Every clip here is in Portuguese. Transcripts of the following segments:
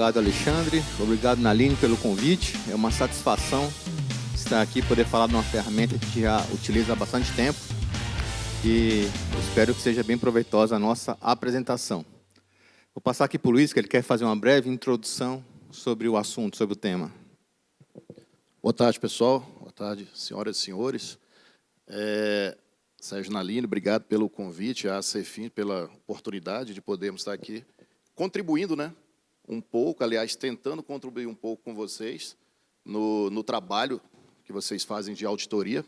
obrigado, Alexandre. Obrigado, Naline, pelo convite. É uma satisfação estar aqui e poder falar de uma ferramenta que a gente já utiliza há bastante tempo. E eu espero que seja bem proveitosa a nossa apresentação. Vou passar aqui para o Luiz, que ele quer fazer uma breve introdução sobre o assunto, sobre o tema. Boa tarde, pessoal. Boa tarde, senhoras e senhores. Sérgio Naline, obrigado pelo convite, a Cefim pela oportunidade de podermos estar aqui contribuindo, né, um pouco, aliás, tentando contribuir um pouco com vocês no trabalho que vocês fazem de auditoria.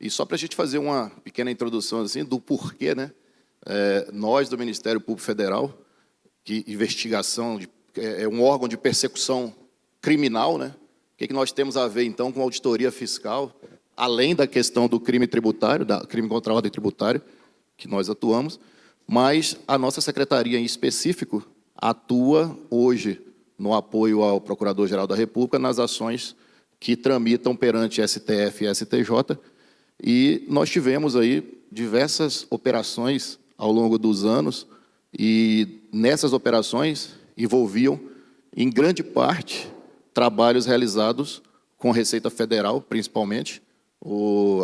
E só para a gente fazer uma pequena introdução assim, do porquê, né, nós do Ministério Público Federal, que investigação é um órgão de persecução criminal, né? O que nós temos a ver, então, com auditoria fiscal, além da questão do crime tributário, da crime contra a ordem tributária, que nós atuamos, mas a nossa secretaria, em específico, atua hoje no apoio ao Procurador-Geral da República nas ações que tramitam perante STF e STJ, e nós tivemos aí diversas operações ao longo dos anos, e nessas operações envolviam, em grande parte, trabalhos realizados com Receita Federal, principalmente,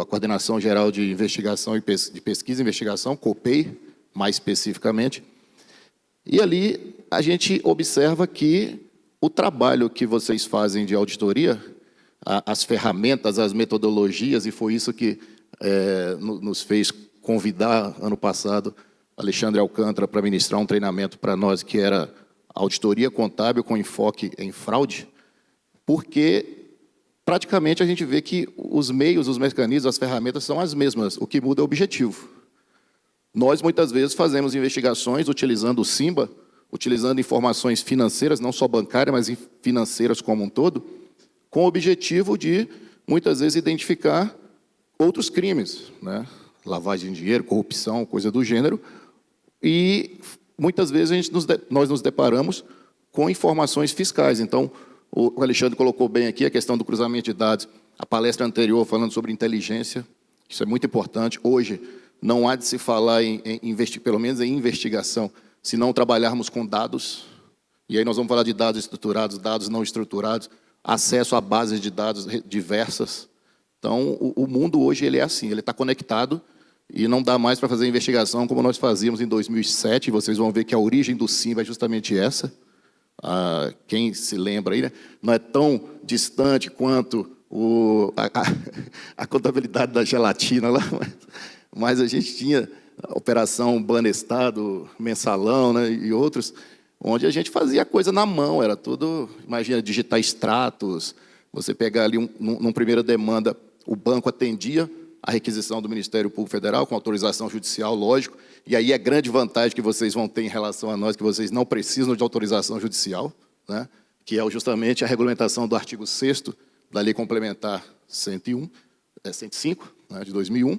a Coordenação Geral de Investigação de Pesquisa e Investigação, COPEI, mais especificamente. E ali a gente observa que o trabalho que vocês fazem de auditoria, as ferramentas, as metodologias, e foi isso que nos fez convidar, ano passado, Alexandre Alcântara para ministrar um treinamento para nós, que era auditoria contábil com enfoque em fraude, porque praticamente a gente vê que os meios, os mecanismos, as ferramentas são as mesmas, o que muda é o objetivo. Nós, muitas vezes, fazemos investigações utilizando o SIMBA, utilizando informações financeiras, não só bancárias, mas financeiras como um todo, com o objetivo de, muitas vezes, identificar outros crimes, né? Lavagem de dinheiro, corrupção, coisa do gênero, e muitas vezes nós nos deparamos com informações fiscais. Então, o Alexandre colocou bem aqui a questão do cruzamento de dados, a palestra anterior falando sobre inteligência, isso é muito importante. Hoje, não há de se falar pelo menos em investigação, se não trabalharmos com dados, e aí nós vamos falar de dados estruturados, dados não estruturados, acesso a bases de dados diversas. Então, o mundo hoje ele é assim, ele está conectado, e não dá mais para fazer investigação como nós fazíamos em 2007, vocês vão ver que a origem do SIMBA é justamente essa. Quem se lembra aí, né? Não é tão distante quanto a contabilidade da gelatina lá, mas a gente tinha a Operação Banestado, Mensalão, né, e outros, onde a gente fazia coisa na mão, era tudo, imagina, digitar extratos, você pegar ali, numa primeira demanda, o banco atendia a requisição do Ministério Público Federal, com autorização judicial, lógico, e aí é grande vantagem que vocês vão ter em relação a nós, que vocês não precisam de autorização judicial, né, que é justamente a regulamentação do artigo 6º da Lei Complementar 105, né, de 2001.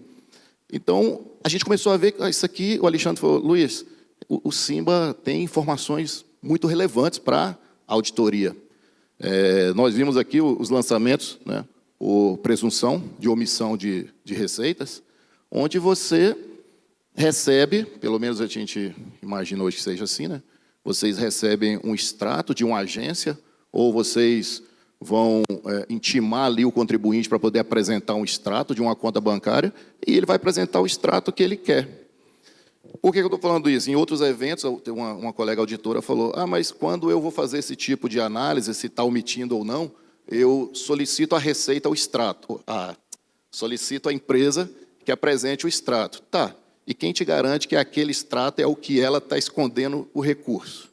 Então, a gente começou a ver que isso aqui, o Alexandre falou, Luiz, o SIMBA tem informações muito relevantes para a auditoria. Nós vimos aqui os lançamentos, né, presunção de omissão de receitas, onde você recebe, pelo menos a gente imagina hoje que seja assim, né? Vocês recebem um extrato de uma agência, ou vocês vão intimar ali o contribuinte para poder apresentar um extrato de uma conta bancária, e ele vai apresentar o extrato que ele quer. Por que eu estou falando isso? Em outros eventos, uma colega auditora falou, mas quando eu vou fazer esse tipo de análise, se está omitindo ou não, eu solicito à Receita o extrato, solicito à empresa que apresente o extrato. Tá, e quem te garante que aquele extrato é o que ela está escondendo o recurso?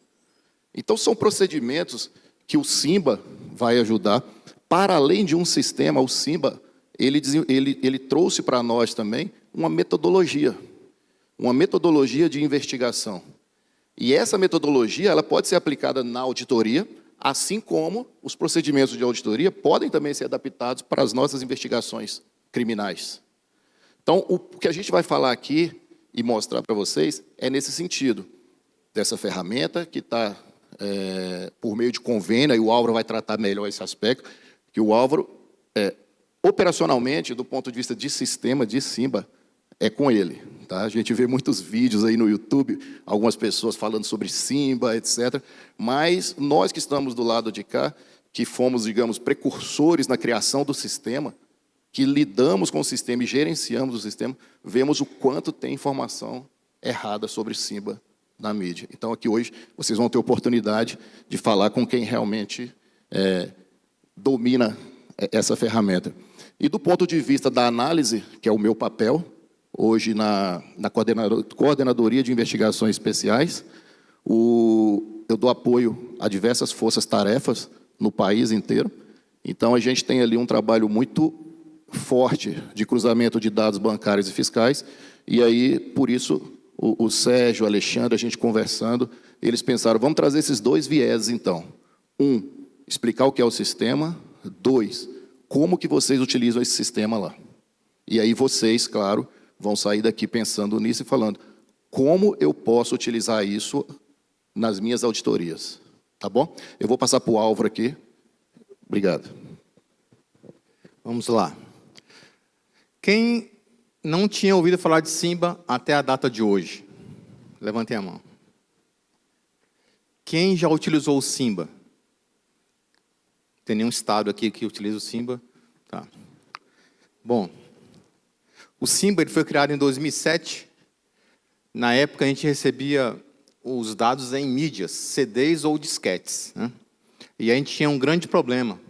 Então, são procedimentos que o SIMBA vai ajudar. Para além de um sistema, o SIMBA, ele trouxe para nós também uma metodologia de investigação. E essa metodologia ela pode ser aplicada na auditoria, assim como os procedimentos de auditoria podem também ser adaptados para as nossas investigações criminais. Então, o que a gente vai falar aqui e mostrar para vocês é nesse sentido, dessa ferramenta que está por meio de convênio, e o Álvaro vai tratar melhor esse aspecto, que o Álvaro, operacionalmente, do ponto de vista de sistema, de SIMBA, é com ele. tá? A gente vê muitos vídeos aí no YouTube, algumas pessoas falando sobre Simba, etc. Mas nós que estamos do lado de cá, que fomos, digamos, precursores na criação do sistema, que lidamos com o sistema e gerenciamos o sistema, vemos o quanto tem informação errada sobre Simba na mídia. Então, aqui hoje, vocês vão ter oportunidade de falar com quem realmente domina essa ferramenta. E do ponto de vista da análise, que é o meu papel, hoje na Coordenadoria de Investigações Especiais, eu dou apoio a diversas forças-tarefas no país inteiro. Então, a gente tem ali um trabalho muito forte de cruzamento de dados bancários e fiscais, e aí, por isso, o Sérgio, o Alexandre, a gente conversando, eles pensaram, vamos trazer esses dois vieses, então. Explicar o que é o sistema. 2, como que vocês utilizam esse sistema lá. E aí vocês, claro, vão sair daqui pensando nisso e falando, como eu posso utilizar isso nas minhas auditorias. Tá bom? Eu vou passar para o Álvaro aqui. Obrigado. Vamos lá. Quem não tinha ouvido falar de Simba até a data de hoje? Levantem a mão. Quem já utilizou o Simba? Tem nenhum estado aqui que utiliza o Simba? Tá. Bom, o Simba ele foi criado em 2007. Na época, a gente recebia os dados em mídias, CDs ou disquetes, né? E a gente tinha um grande problema,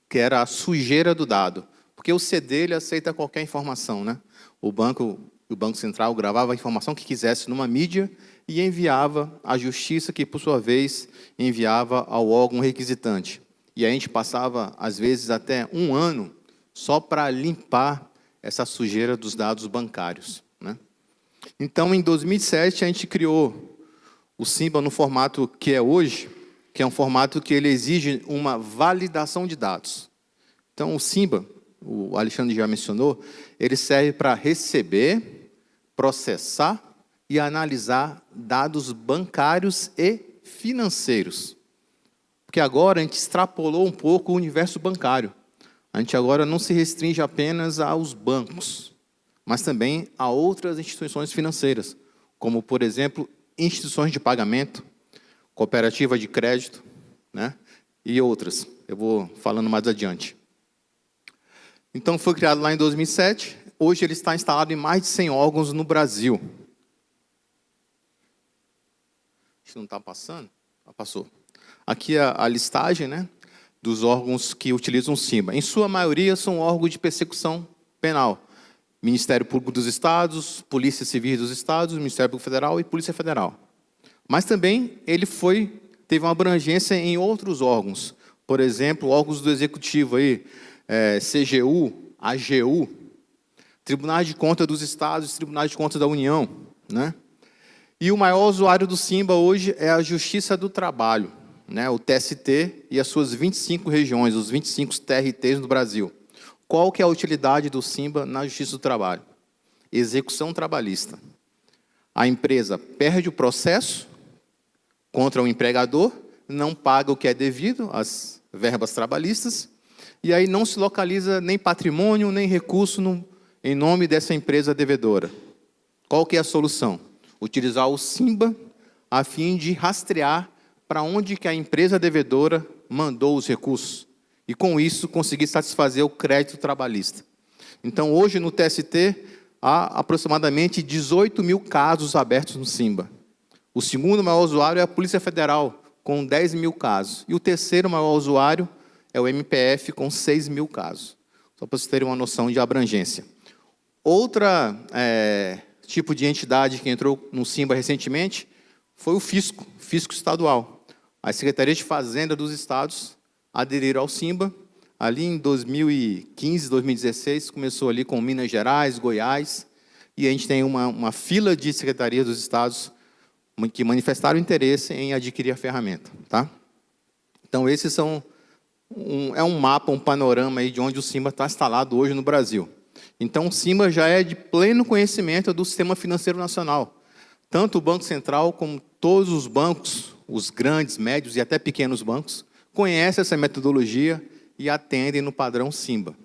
que era a sujeira do dado. Porque o CD ele aceita qualquer informação, né? O Banco Central gravava a informação que quisesse numa mídia e enviava à Justiça, que, por sua vez, enviava ao órgão requisitante. E a gente passava, às vezes, até 1 ano só para limpar essa sujeira dos dados bancários, né? Então, em 2007, a gente criou o Simba no formato que é hoje, que é um formato que ele exige uma validação de dados. Então, o Simba, o Alexandre já mencionou, ele serve para receber, processar e analisar dados bancários e financeiros. Porque agora a gente extrapolou um pouco o universo bancário. A gente agora não se restringe apenas aos bancos, mas também a outras instituições financeiras, como, por exemplo, instituições de pagamento, cooperativa de crédito, né, e outras. Eu vou falando mais adiante. Então, foi criado lá em 2007. Hoje ele está instalado em mais de 100 órgãos no Brasil. Isso não está passando? Ah, passou. Aqui a listagem, né, dos órgãos que utilizam o Simba. Em sua maioria, são órgãos de persecução penal. Ministério Público dos Estados, Polícia Civil dos Estados, Ministério Público Federal e Polícia Federal. Mas também ele teve uma abrangência em outros órgãos. Por exemplo, órgãos do Executivo, aí, CGU, AGU, Tribunais de Contas dos Estados, Tribunais de Contas da União, né? E o maior usuário do Simba hoje é a Justiça do Trabalho, né, o TST e as suas 25 regiões, os 25 TRTs no Brasil. Qual que é a utilidade do Simba na Justiça do Trabalho? Execução trabalhista. A empresa perde o processo contra o empregador, não paga o que é devido, as verbas trabalhistas, e aí não se localiza nem patrimônio, nem recurso em nome dessa empresa devedora. Qual que é a solução? Utilizar o Simba a fim de rastrear para onde que a empresa devedora mandou os recursos. E, com isso, conseguir satisfazer o crédito trabalhista. Então, hoje, no TST, há aproximadamente 18 mil casos abertos no Simba. O segundo maior usuário é a Polícia Federal, com 10 mil casos. E o terceiro maior usuário é o MPF, com 6 mil casos. Só para vocês terem uma noção de abrangência. Outra tipo de entidade que entrou no Simba recentemente foi o Fisco Estadual. As Secretarias de Fazenda dos Estados aderiram ao Simba. Ali em 2015, 2016, começou ali com Minas Gerais, Goiás, e a gente tem uma fila de secretarias dos estados que manifestaram interesse em adquirir a ferramenta. Tá? Então, esses são um mapa, um panorama aí de onde o Simba está instalado hoje no Brasil. Então, o Simba já é de pleno conhecimento do sistema financeiro nacional. Tanto o Banco Central como todos os bancos, os grandes, médios e até pequenos bancos, conhecem essa metodologia e atendem no padrão Simba.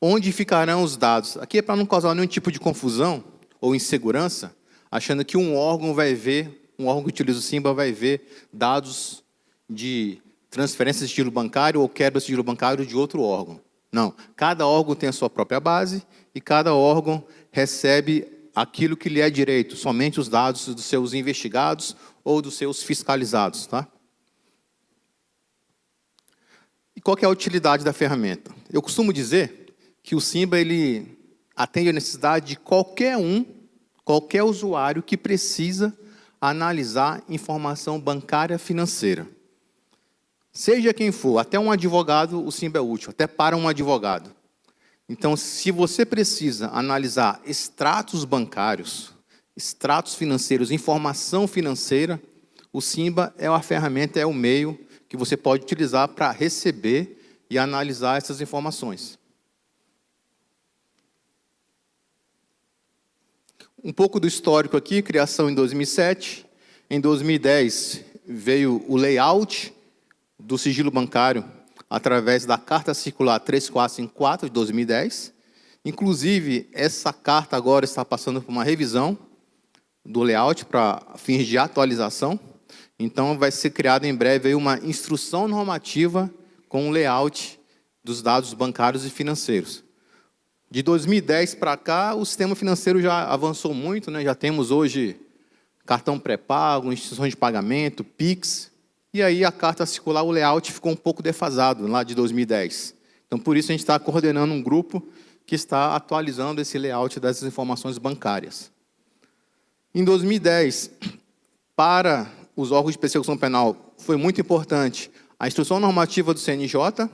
Onde ficarão os dados? Aqui é para não causar nenhum tipo de confusão ou insegurança, achando que um órgão que utiliza o Simba vai ver dados de transferência de sigilo bancário ou quebra de sigilo bancário de outro órgão. Não, cada órgão tem a sua própria base e cada órgão recebe aquilo que lhe é direito, somente os dados dos seus investigados ou dos seus fiscalizados. Tá? E qual que é a utilidade da ferramenta? Eu costumo dizer que o Simba ele atende a necessidade de qualquer usuário que precisa analisar informação bancária financeira. Seja quem for, até um advogado, o Simba é útil, até para um advogado. Então, se você precisa analisar extratos bancários, extratos financeiros, informação financeira, o Simba é uma ferramenta, é o meio que você pode utilizar para receber e analisar essas informações. Um pouco do histórico aqui, criação em 2007. Em 2010, veio o layout do sigilo bancário através da Carta Circular 3454 de 2010. Inclusive, essa carta agora está passando por uma revisão do layout para fins de atualização. Então, vai ser criada em breve aí uma instrução normativa com o layout dos dados bancários e financeiros. De 2010 para cá, o sistema financeiro já avançou muito, né? Já temos hoje cartão pré-pago, instituições de pagamento, Pix. E aí a carta circular, o layout ficou um pouco defasado lá de 2010. Então, por isso, a gente está coordenando um grupo que está atualizando esse layout das informações bancárias. Em 2010, para os órgãos de persecução penal, foi muito importante a instrução normativa do CNJ,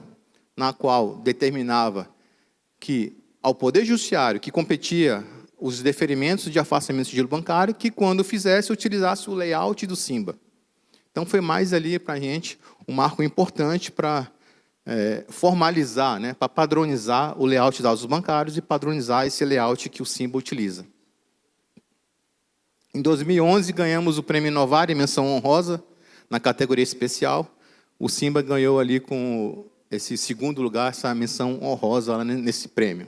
na qual determinava que ao Poder Judiciário, que competia os deferimentos de afastamento de sigilo bancário, que quando fizesse, utilizasse o layout do Simba. Então, foi mais ali para a gente um marco importante para formalizar, né, para padronizar o layout de dados bancários e padronizar esse layout que o Simba utiliza. Em 2011, ganhamos o Prêmio Inovar em menção honrosa, na categoria especial. O Simba ganhou ali com esse segundo lugar, essa menção honrosa lá nesse prêmio.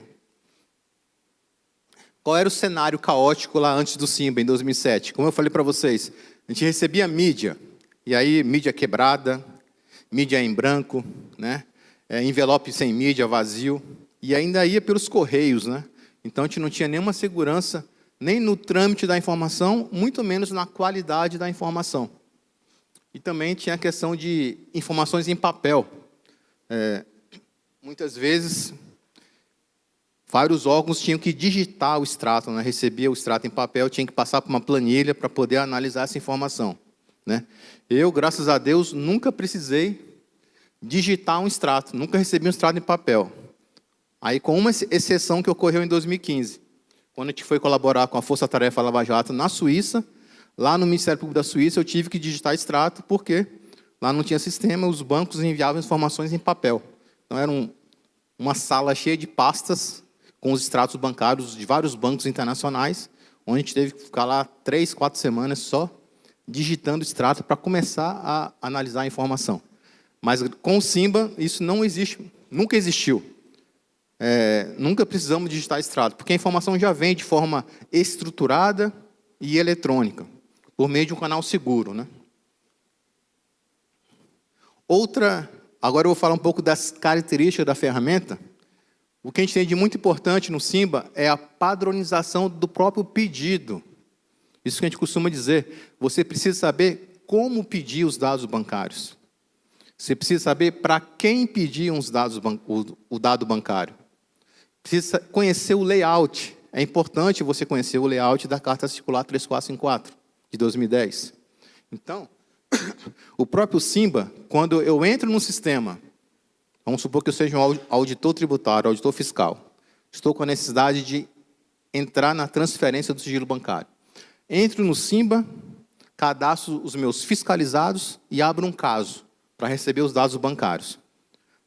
Qual era o cenário caótico lá antes do Simba, em 2007? Como eu falei para vocês, a gente recebia mídia. E aí, mídia quebrada, mídia em branco, né? Envelope sem mídia, vazio, e ainda ia pelos correios, né? Então, a gente não tinha nenhuma segurança, nem no trâmite da informação, muito menos na qualidade da informação. E também tinha a questão de informações em papel. Muitas vezes, vários órgãos tinham que digitar o extrato, né? Recebia o extrato em papel, tinha que passar por uma planilha para poder analisar essa informação. Né? Eu, graças a Deus, nunca precisei digitar um extrato, nunca recebi um extrato em papel. Aí, com uma exceção que ocorreu em 2015, quando a gente foi colaborar com a Força Tarefa Lava Jato na Suíça, lá no Ministério Público da Suíça, eu tive que digitar extrato, porque lá não tinha sistema, os bancos enviavam informações em papel. Então, era uma sala cheia de pastas com os extratos bancários de vários bancos internacionais, onde a gente teve que ficar lá 3, 4 semanas só digitando extrato para começar a analisar a informação. Mas com o Simba, isso não existe, nunca existiu. Nunca precisamos digitar extrato, porque a informação já vem de forma estruturada e eletrônica, por meio de um canal seguro. Né? Agora eu vou falar um pouco das características da ferramenta. O que a gente tem de muito importante no Simba é a padronização do próprio pedido. Isso que a gente costuma dizer, você precisa saber como pedir os dados bancários. Você precisa saber para quem pedir o dado bancário. Precisa conhecer o layout. É importante você conhecer o layout da Carta Circular 3454, de 2010. Então, o próprio Simba, quando eu entro no sistema, vamos supor que eu seja um auditor tributário, auditor fiscal, estou com a necessidade de entrar na transferência do sigilo bancário. Entro no Simba, cadastro os meus fiscalizados e abro um caso para receber os dados bancários.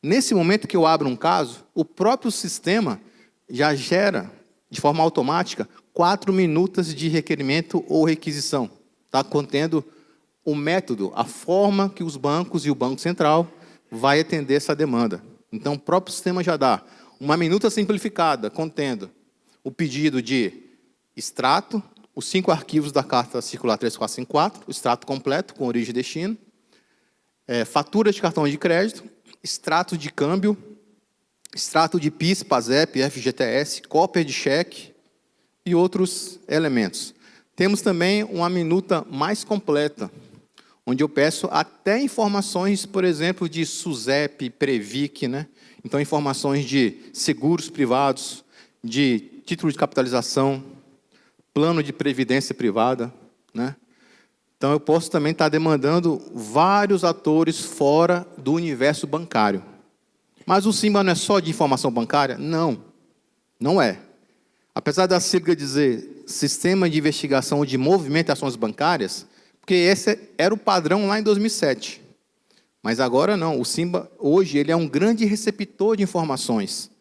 Nesse momento que eu abro um caso, o próprio sistema já gera, de forma automática, 4 minutos de requerimento ou requisição. Está contendo o método, a forma que os bancos e o Banco Central vai atender essa demanda. Então, o próprio sistema já dá uma minuta simplificada, contendo o pedido de extrato, os 5 arquivos da Carta Circular 3454, o extrato completo, com origem e destino, fatura de cartão de crédito, extrato de câmbio, extrato de PIS, PASEP, FGTS, cópia de cheque e outros elementos. Temos também uma minuta mais completa, onde eu peço até informações, por exemplo, de SUSEP, Previc, né? Então, informações de seguros privados, de título de capitalização, plano de previdência privada, né? Então, eu posso também estar demandando vários atores fora do universo bancário. Mas o SIMBA não é só de informação bancária? Não, não é. Apesar da sigla dizer Sistema de Investigação de Movimentações Bancárias, porque esse era o padrão lá em 2007. Mas agora não, o SIMBA, hoje, ele é um grande receptor de informações.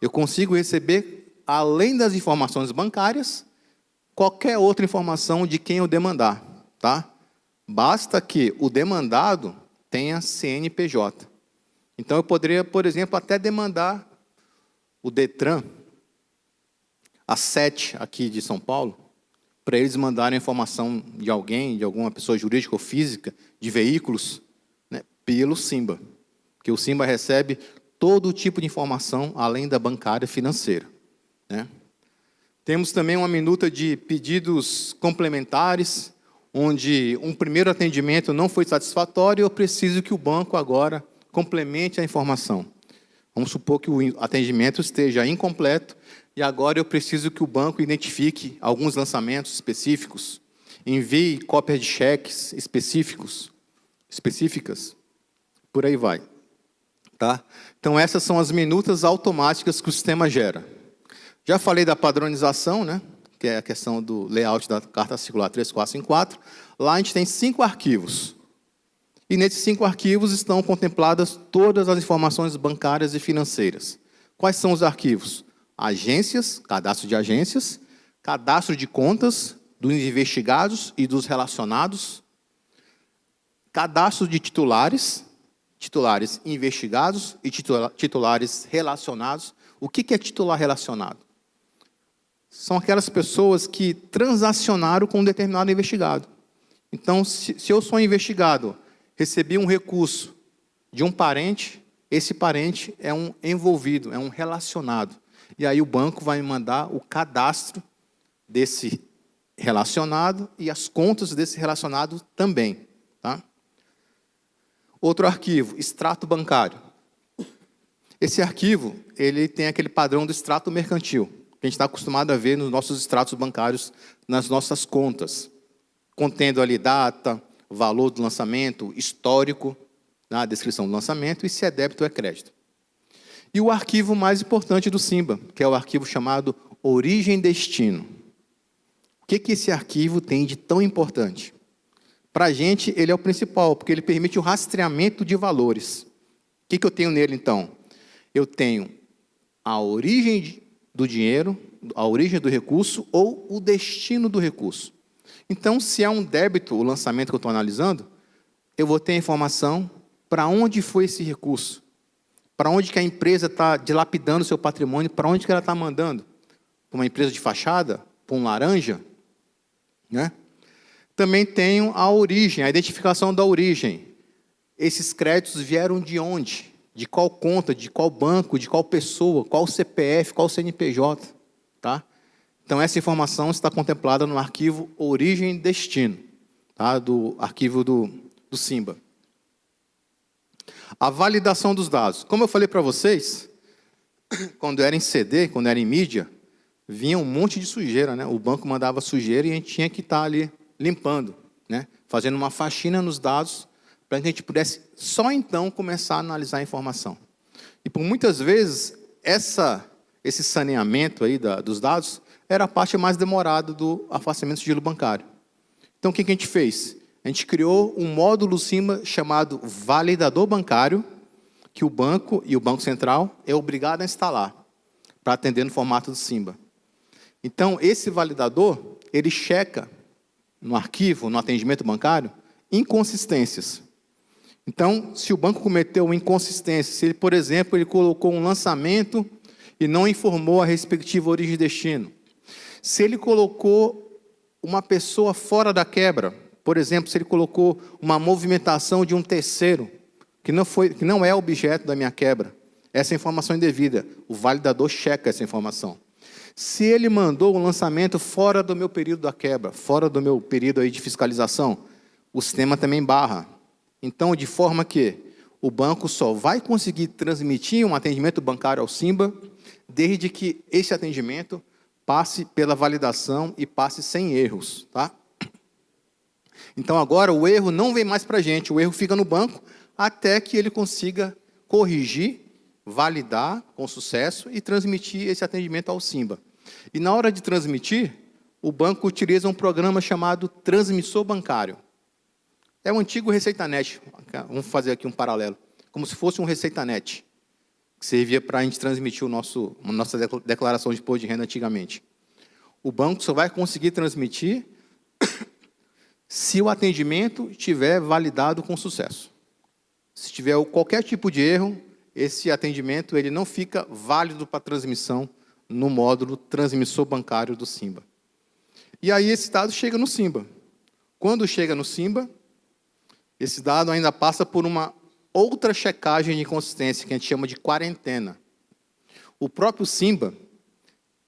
Eu consigo receber, além das informações bancárias, qualquer outra informação de quem eu demandar, tá? Basta que o demandado tenha CNPJ. Então, eu poderia, por exemplo, até demandar o DETRAN, a SET aqui de São Paulo, para eles mandarem informação de alguém, de alguma pessoa jurídica ou física, de veículos, né, pelo SIMBA. Porque o SIMBA recebe todo tipo de informação, além da bancária financeira, né? Temos também uma minuta de pedidos complementares, onde um primeiro atendimento não foi satisfatório e eu preciso que o banco agora complemente a informação. Vamos supor que o atendimento esteja incompleto e agora eu preciso que o banco identifique alguns lançamentos específicos, envie cópias de cheques específicas, por aí vai. Tá? Então, essas são as minutas automáticas que o sistema gera. Já falei da padronização, né? Que é a questão do layout da Carta Circular 3454. Lá a gente tem 5 arquivos. E nesses 5 arquivos estão contempladas todas as informações bancárias e financeiras. Quais são os arquivos? Agências, cadastro de contas dos investigados e dos relacionados, cadastro de titulares investigados e titulares relacionados. O que é titular relacionado? São aquelas pessoas que transacionaram com um determinado investigado. Então, se eu sou investigado, recebi um recurso de um parente, esse parente é um envolvido, é um relacionado. E aí o banco vai me mandar o cadastro desse relacionado e as contas desse relacionado também. Tá? Outro arquivo, extrato bancário. Esse arquivo, ele tem aquele padrão do extrato mercantil, que a gente está acostumado a ver nos nossos extratos bancários, nas nossas contas, contendo ali data, valor do lançamento, histórico, na descrição do lançamento, e se é débito ou é crédito. E o arquivo mais importante do SIMBA, que é o arquivo chamado Origem e Destino. O que esse arquivo tem de tão importante? Para a gente, ele é o principal, porque ele permite o rastreamento de valores. O que eu tenho nele, então? Eu tenho a origem do dinheiro, a origem do recurso ou o destino do recurso. Então, se é um débito, o lançamento que eu estou analisando, eu vou ter a informação para onde foi esse recurso, para onde que a empresa está dilapidando o seu patrimônio, para onde que ela está mandando. Para uma empresa de fachada? Para um laranja? Né? Também tenho a origem, a identificação da origem. Esses créditos vieram de onde? De qual conta, de qual banco, de qual pessoa, qual CPF, qual CNPJ. Tá? Então, essa informação está contemplada no arquivo Origem e Destino, tá? Do arquivo do SIMBA. A validação dos dados. Como eu falei para vocês, quando era em CD, quando era em mídia, vinha um monte de sujeira, né? O banco mandava sujeira e a gente tinha que estar ali limpando, né? Fazendo uma faxina nos dados para que a gente pudesse só então começar a analisar a informação. E por muitas vezes, esse saneamento aí dos dados era a parte mais demorada do afastamento de sigilo bancário. Então, o que a gente fez? A gente criou um módulo SIMBA chamado validador bancário, que o banco e o Banco Central é obrigado a instalar para atender no formato do SIMBA. Então, esse validador, ele checa no arquivo, no atendimento bancário, inconsistências. Então, se o banco cometeu uma inconsistência, se ele, por exemplo, ele colocou um lançamento e não informou a respectiva origem e destino. Se ele colocou uma pessoa fora da quebra, por exemplo, se ele colocou uma movimentação de um terceiro, que não é objeto da minha quebra, essa informação é indevida, o validador checa essa informação. Se ele mandou um lançamento fora do meu período da quebra, fora do meu período aí de fiscalização, o sistema também barra. Então, de forma que o banco só vai conseguir transmitir um atendimento bancário ao Simba desde que esse atendimento passe pela validação e passe sem erros. Tá? Então, agora, o erro não vem mais para a gente, o erro fica no banco até que ele consiga corrigir, validar com sucesso e transmitir esse atendimento ao Simba. E na hora de transmitir, o banco utiliza um programa chamado transmissor bancário. É o antigo ReceitaNet. Vamos fazer aqui um paralelo. Como se fosse um ReceitaNet, que servia para a gente transmitir a nossa declaração de imposto de renda antigamente. O banco só vai conseguir transmitir se o atendimento estiver validado com sucesso. Se tiver qualquer tipo de erro, esse atendimento ele não fica válido para transmissão no módulo transmissor bancário do Simba. E aí esse dado chega no Simba. Quando chega no Simba, esse dado ainda passa por uma outra checagem de inconsistência, que a gente chama de quarentena. O próprio Simba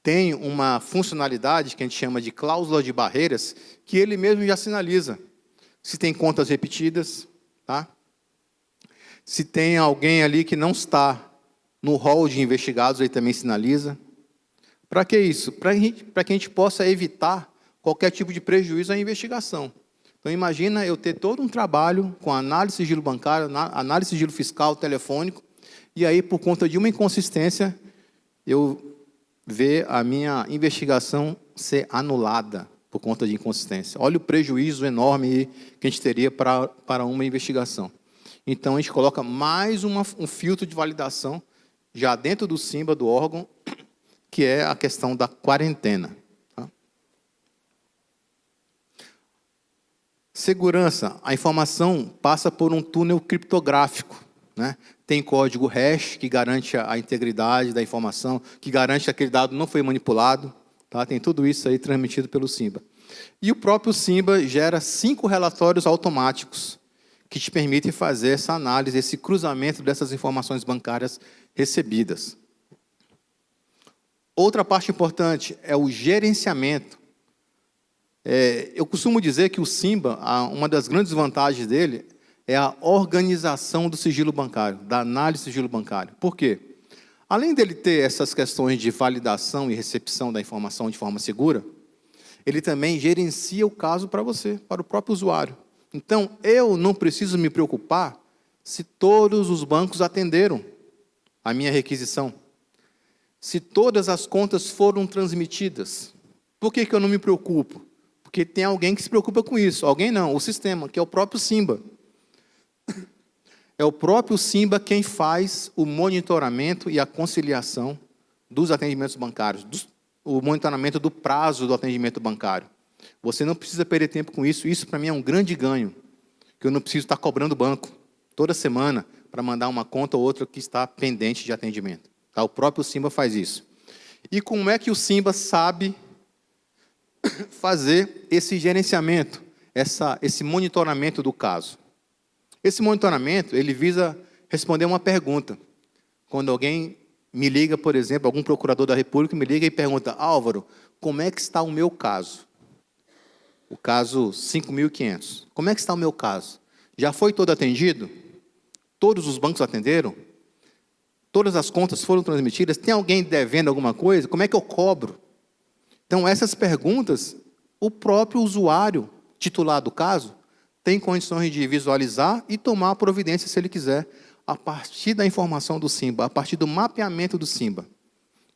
tem uma funcionalidade que a gente chama de cláusula de barreiras, que ele mesmo já sinaliza. Se tem contas repetidas, tá? Se tem alguém ali que não está no rol de investigados, ele também sinaliza. Para que isso? Para que a gente possa evitar qualquer tipo de prejuízo à investigação. Então, imagina eu ter todo um trabalho com análise de sigilo bancário, análise de sigilo fiscal, telefônico, e aí, por conta de uma inconsistência, eu ver a minha investigação ser anulada por conta de inconsistência. Olha o prejuízo enorme que a gente teria para uma investigação. Então, a gente coloca mais um filtro de validação, já dentro do Simba, do órgão, que é a questão da quarentena. Tá? Segurança. A informação passa por um túnel criptográfico. Né? Tem código hash, que garante a integridade da informação, que garante que aquele dado não foi manipulado. Tá? Tem tudo isso aí transmitido pelo Simba. E o próprio Simba gera 5 relatórios automáticos, que te permitem fazer essa análise, esse cruzamento dessas informações bancárias recebidas. Outra parte importante é o gerenciamento. Eu costumo dizer que o Simba, uma das grandes vantagens dele é a organização do sigilo bancário, da análise do sigilo bancário. Por quê? Além dele ter essas questões de validação e recepção da informação de forma segura, ele também gerencia o caso para você, para o próprio usuário. Então, eu não preciso me preocupar se todos os bancos atenderam a minha requisição. Se todas as contas foram transmitidas. Por que eu não me preocupo? Porque tem alguém que se preocupa com isso. Alguém não, o sistema, que é o próprio Simba. É o próprio Simba quem faz o monitoramento e a conciliação dos atendimentos bancários, o monitoramento do prazo do atendimento bancário. Você não precisa perder tempo com isso. Isso, para mim, é um grande ganho. Que eu não preciso estar cobrando o banco toda semana para mandar uma conta ou outra que está pendente de atendimento. Tá? O próprio Simba faz isso. E como é que o Simba sabe fazer esse gerenciamento, esse monitoramento do caso? Esse monitoramento, ele visa responder uma pergunta. Quando alguém me liga, por exemplo, algum procurador da República me liga e pergunta: Álvaro, como é que está o meu caso? O caso 5.500. Como é que está o meu caso? Já foi todo atendido? Todos os bancos atenderam? Todas as contas foram transmitidas? Tem alguém devendo alguma coisa? Como é que eu cobro? Então, essas perguntas, o próprio usuário titular do caso tem condições de visualizar e tomar a providência, se ele quiser, a partir da informação do Simba, a partir do mapeamento do Simba.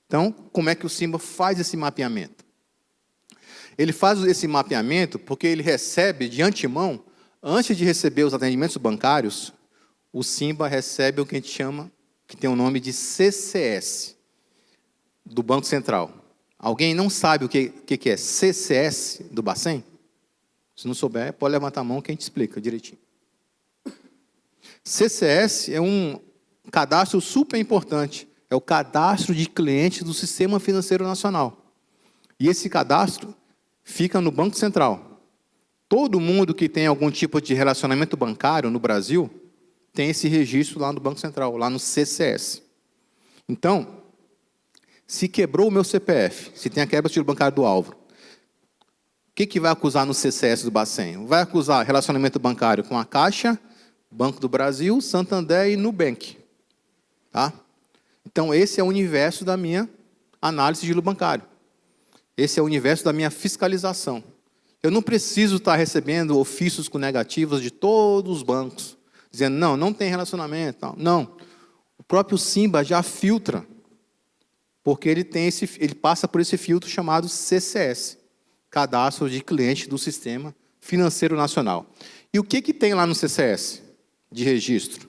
Então, como é que o Simba faz esse mapeamento? Ele faz esse mapeamento porque ele recebe de antemão, antes de receber os atendimentos bancários, o Simba recebe o que a gente chama, que tem o nome de CCS, do Banco Central. Alguém não sabe o que é CCS do Bacen? Se não souber, pode levantar a mão que a gente explica direitinho. CCS é um cadastro super importante. é o cadastro de clientes do Sistema Financeiro Nacional. E esse cadastro fica no Banco Central. Todo mundo que tem algum tipo de relacionamento bancário no Brasil tem esse registro lá no Banco Central, lá no CCS. Então, se quebrou o meu CPF, se tem a quebra do estilo bancário do Álvaro, o que vai acusar no CCS do Bacen? Vai acusar relacionamento bancário com a Caixa, Banco do Brasil, Santander e Nubank. Tá? Então, esse é o universo da minha análise de sigilo bancário. Esse é o universo da minha fiscalização. Eu não preciso estar recebendo ofícios com negativas de todos os bancos, dizendo, não tem relacionamento. Não. O próprio Simba já filtra, porque ele passa por esse filtro chamado CCS, Cadastro de Cliente do Sistema Financeiro Nacional. E o que tem lá no CCS de registro?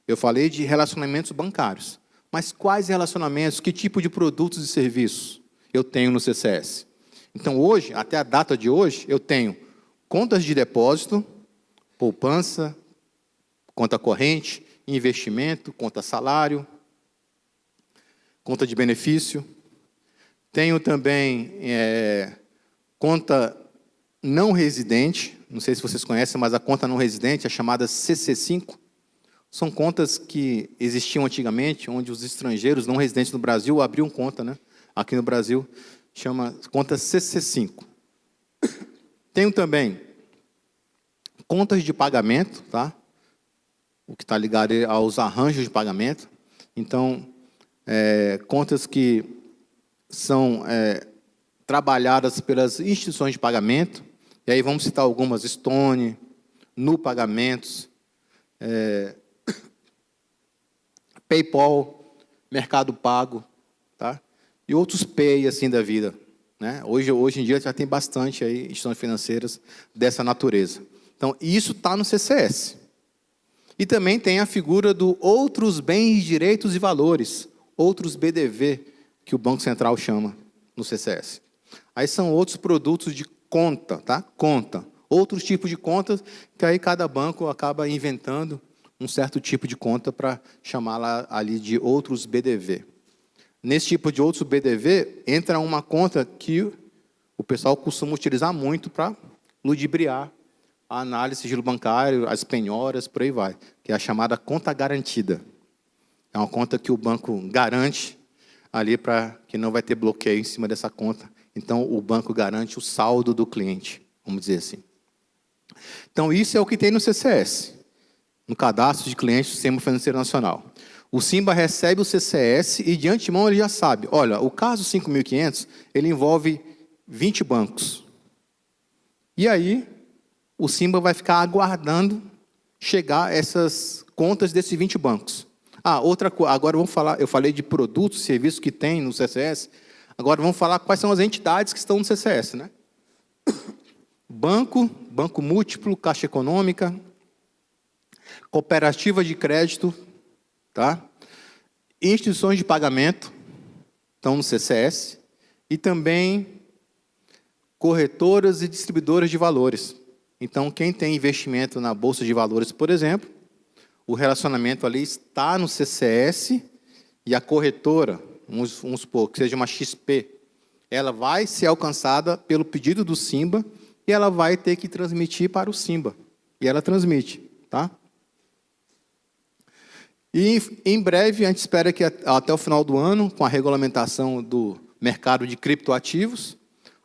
Eu falei de relacionamentos bancários. Mas quais relacionamentos, que tipo de produtos e serviços eu tenho no CCS? Então, hoje, até a data de hoje, eu tenho contas de depósito, poupança, conta corrente, investimento, conta salário, conta de benefício. Tenho também conta não residente, não sei se vocês conhecem, mas a conta não residente é chamada CC5. São contas que existiam antigamente, onde os estrangeiros não residentes no Brasil abriam conta, né? Aqui no Brasil, chama conta CC5. Tenho também contas de pagamento, tá? O que está ligado aos arranjos de pagamento. Então, contas que são trabalhadas pelas instituições de pagamento. E aí vamos citar algumas: Stone, Nu Pagamentos, PayPal, Mercado Pago, tá? E outros Pay assim da vida, né? Hoje em dia já tem bastante aí instituições financeiras dessa natureza. Então, isso está no CCS. E também tem a figura do outros bens, direitos e valores, outros BDV, que o Banco Central chama no CCS. Aí são outros produtos de conta, tá? Conta. Outros tipos de contas que aí cada banco acaba inventando um certo tipo de conta para chamá-la ali de outros BDV. Nesse tipo de outros BDV, entra uma conta que o pessoal costuma utilizar muito para ludibriar a análise de sigilo bancário, as penhoras, por aí vai, que é a chamada conta garantida. É uma conta que o banco garante ali para que não vai ter bloqueio em cima dessa conta. Então, o banco garante o saldo do cliente, vamos dizer assim. Então, isso é o que tem no CCS, no Cadastro de Clientes do Sistema Financeiro Nacional. O Simba recebe o CCS e, de antemão, ele já sabe. Olha, o caso 5.500, ele envolve 20 bancos. E aí, o Simba vai ficar aguardando chegar essas contas desses 20 bancos. Outra coisa, agora vamos falar, eu falei de produtos e serviços que tem no CCS, agora vamos falar quais são as entidades que estão no CCS, né? Banco múltiplo, Caixa Econômica, cooperativa de crédito, tá? Instituições de pagamento estão no CCS e também corretoras e distribuidoras de valores. Então, quem tem investimento na Bolsa de Valores, por exemplo, o relacionamento ali está no CCS e a corretora, vamos supor que seja uma XP, ela vai ser alcançada pelo pedido do Simba e ela vai ter que transmitir para o Simba. E ela transmite, tá? E, em breve, a gente espera que até o final do ano, com a regulamentação do mercado de criptoativos,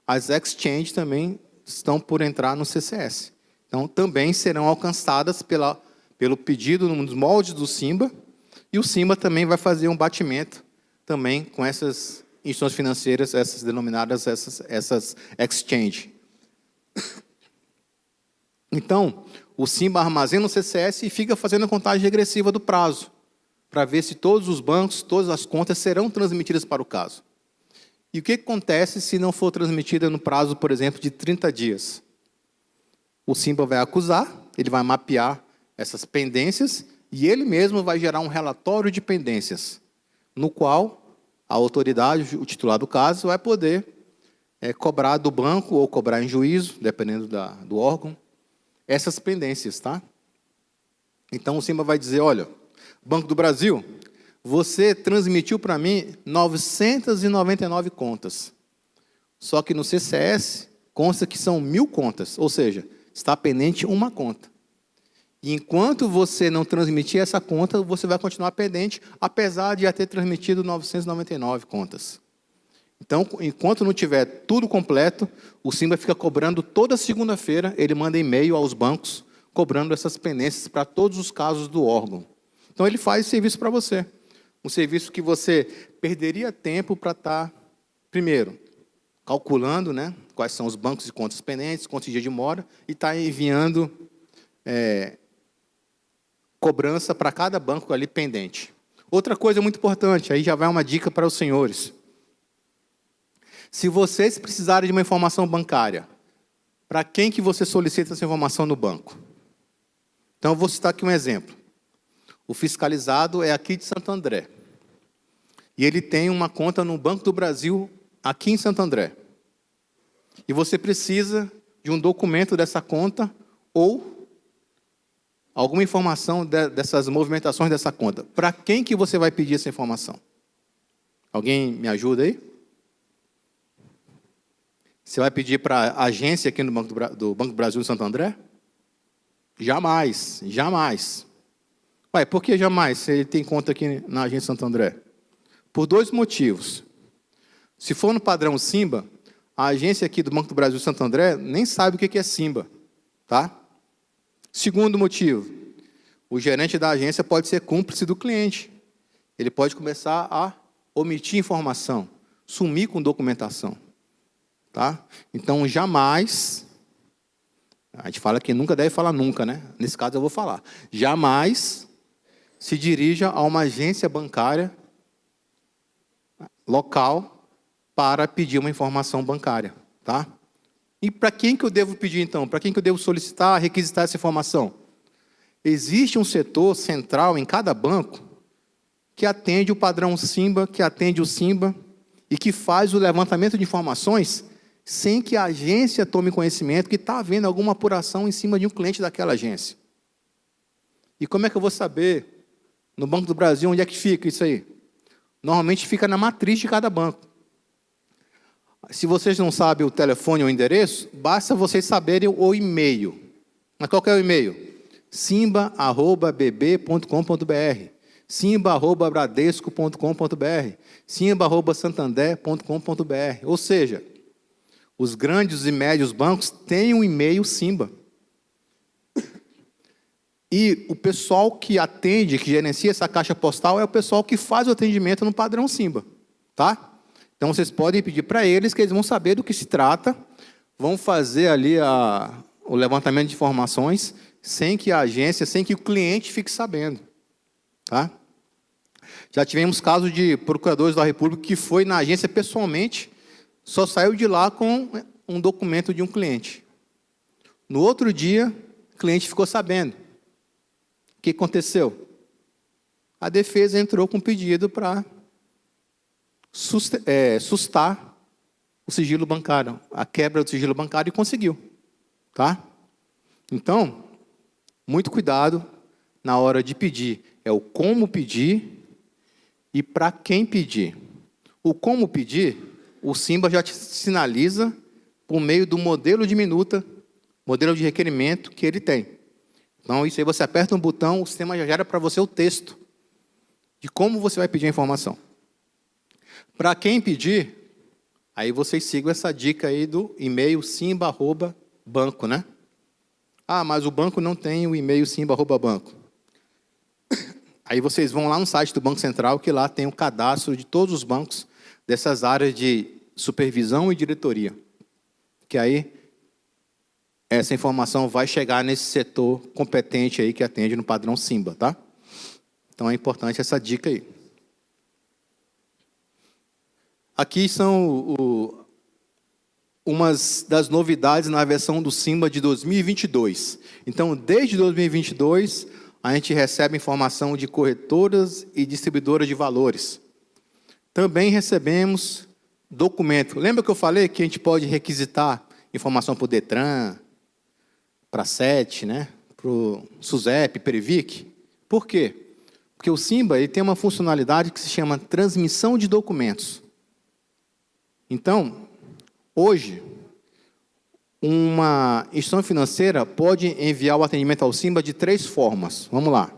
as exchanges também estão por entrar no CCS. Então, também serão alcançadas pelo pedido nos moldes do Simba, e o Simba também vai fazer um batimento também com essas instituições financeiras, essas denominadas essas exchanges. Então, o Simba armazena o CCS e fica fazendo a contagem regressiva do prazo, para ver se todos os bancos, todas as contas serão transmitidas para o caso. E o que acontece se não for transmitida no prazo, por exemplo, de 30 dias? O Simba vai acusar, ele vai mapear essas pendências e ele mesmo vai gerar um relatório de pendências, no qual a autoridade, o titular do caso, vai poder cobrar do banco ou cobrar em juízo, dependendo do órgão, essas pendências, tá? Então, o Simba vai dizer, olha, Banco do Brasil, você transmitiu para mim 999 contas. Só que no CCS consta que são 1000 contas, ou seja, está pendente uma conta. E enquanto você não transmitir essa conta, você vai continuar pendente, apesar de já ter transmitido 999 contas. Então, enquanto não tiver tudo completo, o Simba fica cobrando toda segunda-feira, ele manda e-mail aos bancos, cobrando essas pendências para todos os casos do órgão. Então, ele faz esse serviço para você. Um serviço que você perderia tempo para estar, primeiro, calculando, né, quais são os bancos e contas pendentes, quantos dias demora, e está enviando cobrança para cada banco ali pendente. Outra coisa muito importante, aí já vai uma dica para os senhores. Se vocês precisarem de uma informação bancária, para quem que você solicita essa informação no banco? Então, eu vou citar aqui um exemplo. O fiscalizado é aqui de Santo André. E ele tem uma conta no Banco do Brasil, aqui em Santo André. E você precisa de um documento dessa conta ou alguma informação dessas movimentações dessa conta. Para quem que você vai pedir essa informação? Alguém me ajuda aí? Você vai pedir para a agência aqui no do Banco do Brasil de Santo André? Jamais, jamais. Ué, por que jamais, se ele tem conta aqui na agência Santo André? Por 2 motivos. Se for no padrão Simba, a agência aqui do Banco do Brasil de Santo André nem sabe o que é Simba. Tá? Segundo motivo, o gerente da agência pode ser cúmplice do cliente. Ele pode começar a omitir informação, sumir com documentação. Tá? Então, jamais, a gente fala que nunca deve falar nunca, né? Nesse caso eu vou falar. Jamais se dirija a uma agência bancária local para pedir uma informação bancária. Tá? E para quem que eu devo pedir, então? Para quem que eu devo solicitar, requisitar essa informação? Existe um setor central em cada banco que atende o padrão Simba, que atende o Simba e que faz o levantamento de informações sem que a agência tome conhecimento que está havendo alguma apuração em cima de um cliente daquela agência. E como é que eu vou saber, no Banco do Brasil, onde é que fica isso aí? Normalmente fica na matriz de cada banco. Se vocês não sabem o telefone ou o endereço, basta vocês saberem o e-mail. Mas qual que é o e-mail? simba@bb.com.br, simba@bradesco.com.br, simba@santander.com.br. Ou seja, os grandes e médios bancos têm um e-mail Simba. E o pessoal que atende, que gerencia essa caixa postal, é o pessoal que faz o atendimento no padrão Simba. Tá? Então, vocês podem pedir para eles, que eles vão saber do que se trata, vão fazer ali o levantamento de informações, sem que a agência, sem que o cliente fique sabendo. Tá? Já tivemos casos de procuradores da República que foi na agência pessoalmente, só saiu de lá com um documento de um cliente. No outro dia, o cliente ficou sabendo. O que aconteceu? A defesa entrou com um pedido para sustar o sigilo bancário, a quebra do sigilo bancário, e conseguiu. Tá? Então, muito cuidado na hora de pedir. É o como pedir e para quem pedir. O como pedir, o Simba já te sinaliza por meio do modelo de minuta, modelo de requerimento que ele tem. Então, isso aí você aperta um botão, o sistema já gera para você o texto de como você vai pedir a informação. Para quem pedir, aí vocês sigam essa dica aí do e-mail simba@banco, né? Ah, mas o banco não tem o e-mail simba@banco. Aí vocês vão lá no site do Banco Central, que lá tem o cadastro de todos os bancos dessas áreas de supervisão e diretoria. Que aí essa informação vai chegar nesse setor competente aí que atende no padrão Simba, tá? Então é importante essa dica aí. Aqui são umas das novidades na versão do Simba de 2022. Então, desde 2022, a gente recebe informação de corretoras e distribuidoras de valores. Também recebemos documento. Lembra que eu falei que a gente pode requisitar informação para o Detran, para a SET, né? Para o SUSEP, Previc? Por quê? Porque o Simba ele tem uma funcionalidade que se chama transmissão de documentos. Então, hoje, uma instituição financeira pode enviar o atendimento ao Simba de 3 formas. Vamos lá.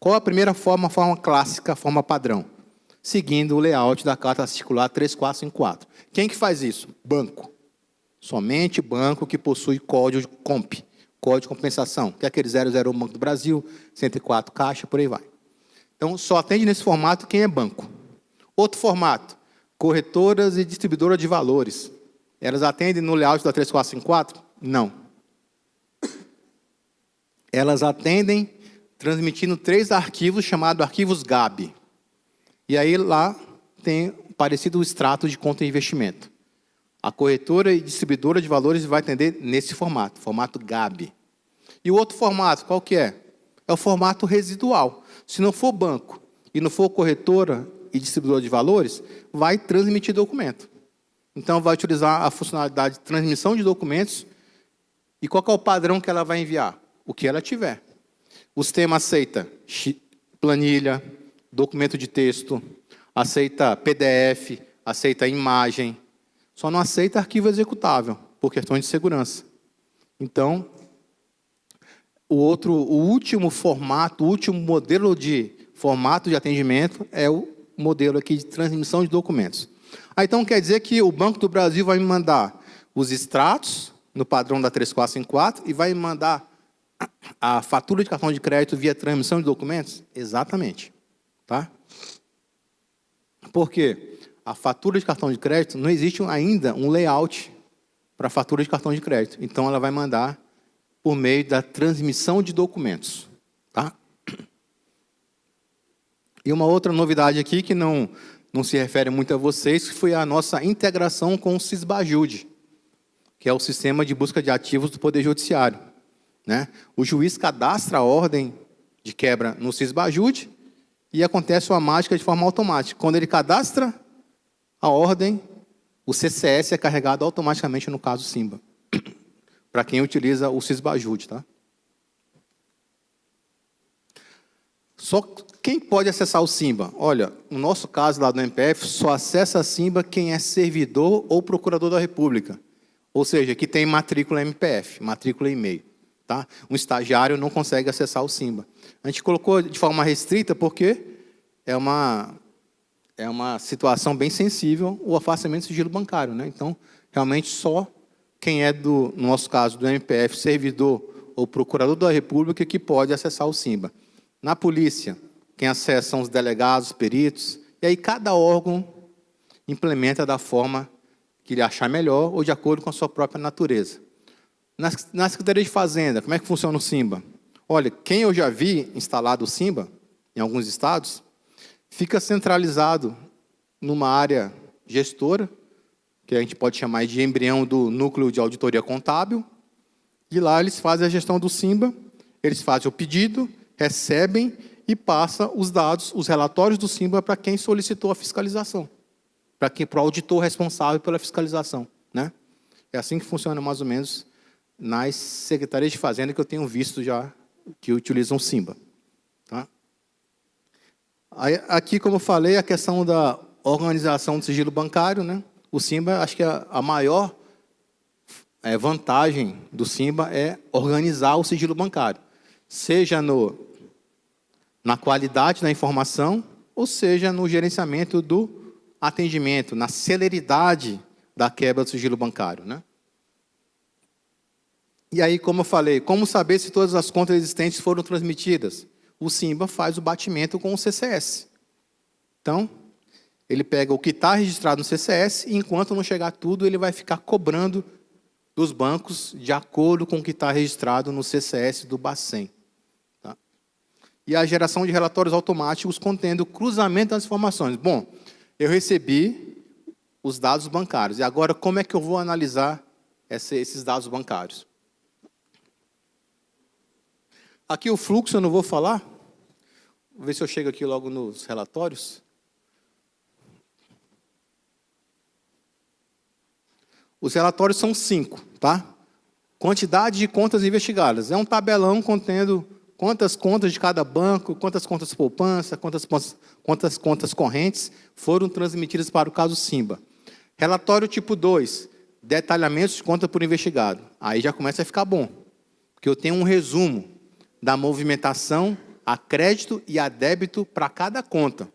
Qual a primeira forma? A forma clássica, a forma padrão. Seguindo o layout da carta circular 3454. Quem que faz isso? Banco. Somente banco que possui código COMP, código de compensação, que é aquele 001 Banco do Brasil, 104 Caixa, por aí vai. Então, só atende nesse formato quem é banco. Outro formato, corretoras e distribuidoras de valores. Elas atendem no layout da 3454? Não. Elas atendem transmitindo 3 arquivos chamados arquivos GAB. E aí lá tem parecido o extrato de conta de investimento. A corretora e distribuidora de valores vai atender nesse formato, formato GAB. E o outro formato, qual que é? É o formato residual. Se não for banco e não for corretora e distribuidora de valores, vai transmitir documento. Então, vai utilizar a funcionalidade de transmissão de documentos. E qual que é o padrão que ela vai enviar? O que ela tiver. O sistema aceita planilha, documento de texto, aceita PDF, aceita imagem, só não aceita arquivo executável, por questões de segurança. Então, o último formato, o último modelo de formato de atendimento é o modelo aqui de transmissão de documentos. Então, quer dizer que o Banco do Brasil vai me mandar os extratos, no padrão da 3454, e vai me mandar a fatura de cartão de crédito via transmissão de documentos? Exatamente. Tá? Por quê? A fatura de cartão de crédito, não existe ainda um layout para a fatura de cartão de crédito. Então, ela vai mandar por meio da transmissão de documentos. Tá? E uma outra novidade aqui, que não se refere muito a vocês, que foi a nossa integração com o Sisbajude, que é o sistema de busca de ativos do Poder Judiciário. Né? O juiz cadastra a ordem de quebra no Sisbajude e acontece uma mágica de forma automática. Quando ele cadastra a ordem, o CCS é carregado automaticamente no caso Simba, para quem utiliza o Sisbajude. Tá? Só quem pode acessar o Simba? Olha, no nosso caso lá do MPF, só acessa a Simba quem é servidor ou procurador da República. Ou seja, que tem matrícula MPF, matrícula e-mail. Tá? Um estagiário não consegue acessar o Simba. A gente colocou de forma restrita porque é uma situação bem sensível o afastamento do sigilo bancário. Né? Então, realmente só quem é, no nosso caso, do MPF, servidor ou procurador da República, que pode acessar o Simba. Na polícia, quem acessa são os delegados, os peritos, e aí cada órgão implementa da forma que ele achar melhor ou de acordo com a sua própria natureza. Na Secretaria de Fazenda, como é que funciona o Simba? Olha, quem eu já vi instalado o Simba, em alguns estados, fica centralizado numa área gestora, que a gente pode chamar de embrião do núcleo de auditoria contábil, e lá eles fazem a gestão do Simba, eles fazem o pedido, recebem e passam os dados, os relatórios do Simba para quem solicitou a fiscalização, para o auditor responsável pela fiscalização. Né? É assim que funciona mais ou menos nas secretarias de Fazenda que eu tenho visto já que utilizam o Simba. Tá? Aí, aqui, como eu falei, a questão da organização do sigilo bancário, né? O Simba, acho que a maior vantagem do Simba é organizar o sigilo bancário, seja na qualidade da informação, ou seja, no gerenciamento do atendimento, na celeridade da quebra do sigilo bancário. Né? E aí, como eu falei, como saber se todas as contas existentes foram transmitidas? O Simba faz o batimento com o CCS. Então, ele pega o que está registrado no CCS e, enquanto não chegar tudo, ele vai ficar cobrando dos bancos de acordo com o que está registrado no CCS do Bacen. Tá? E a geração de relatórios automáticos contendo o cruzamento das informações. Bom, eu recebi os dados bancários. E agora, como é que eu vou analisar esses dados bancários? Aqui o fluxo eu não vou falar. Vou ver se eu chego aqui logo nos relatórios. Os relatórios são 5, tá? Quantidade de contas investigadas. É um tabelão contendo quantas contas de cada banco, quantas contas poupança, quantas contas correntes foram transmitidas para o caso Simba. Relatório tipo 2, detalhamentos de conta por investigado. Aí já começa a ficar bom, porque eu tenho um resumo da movimentação a crédito e a débito para cada conta.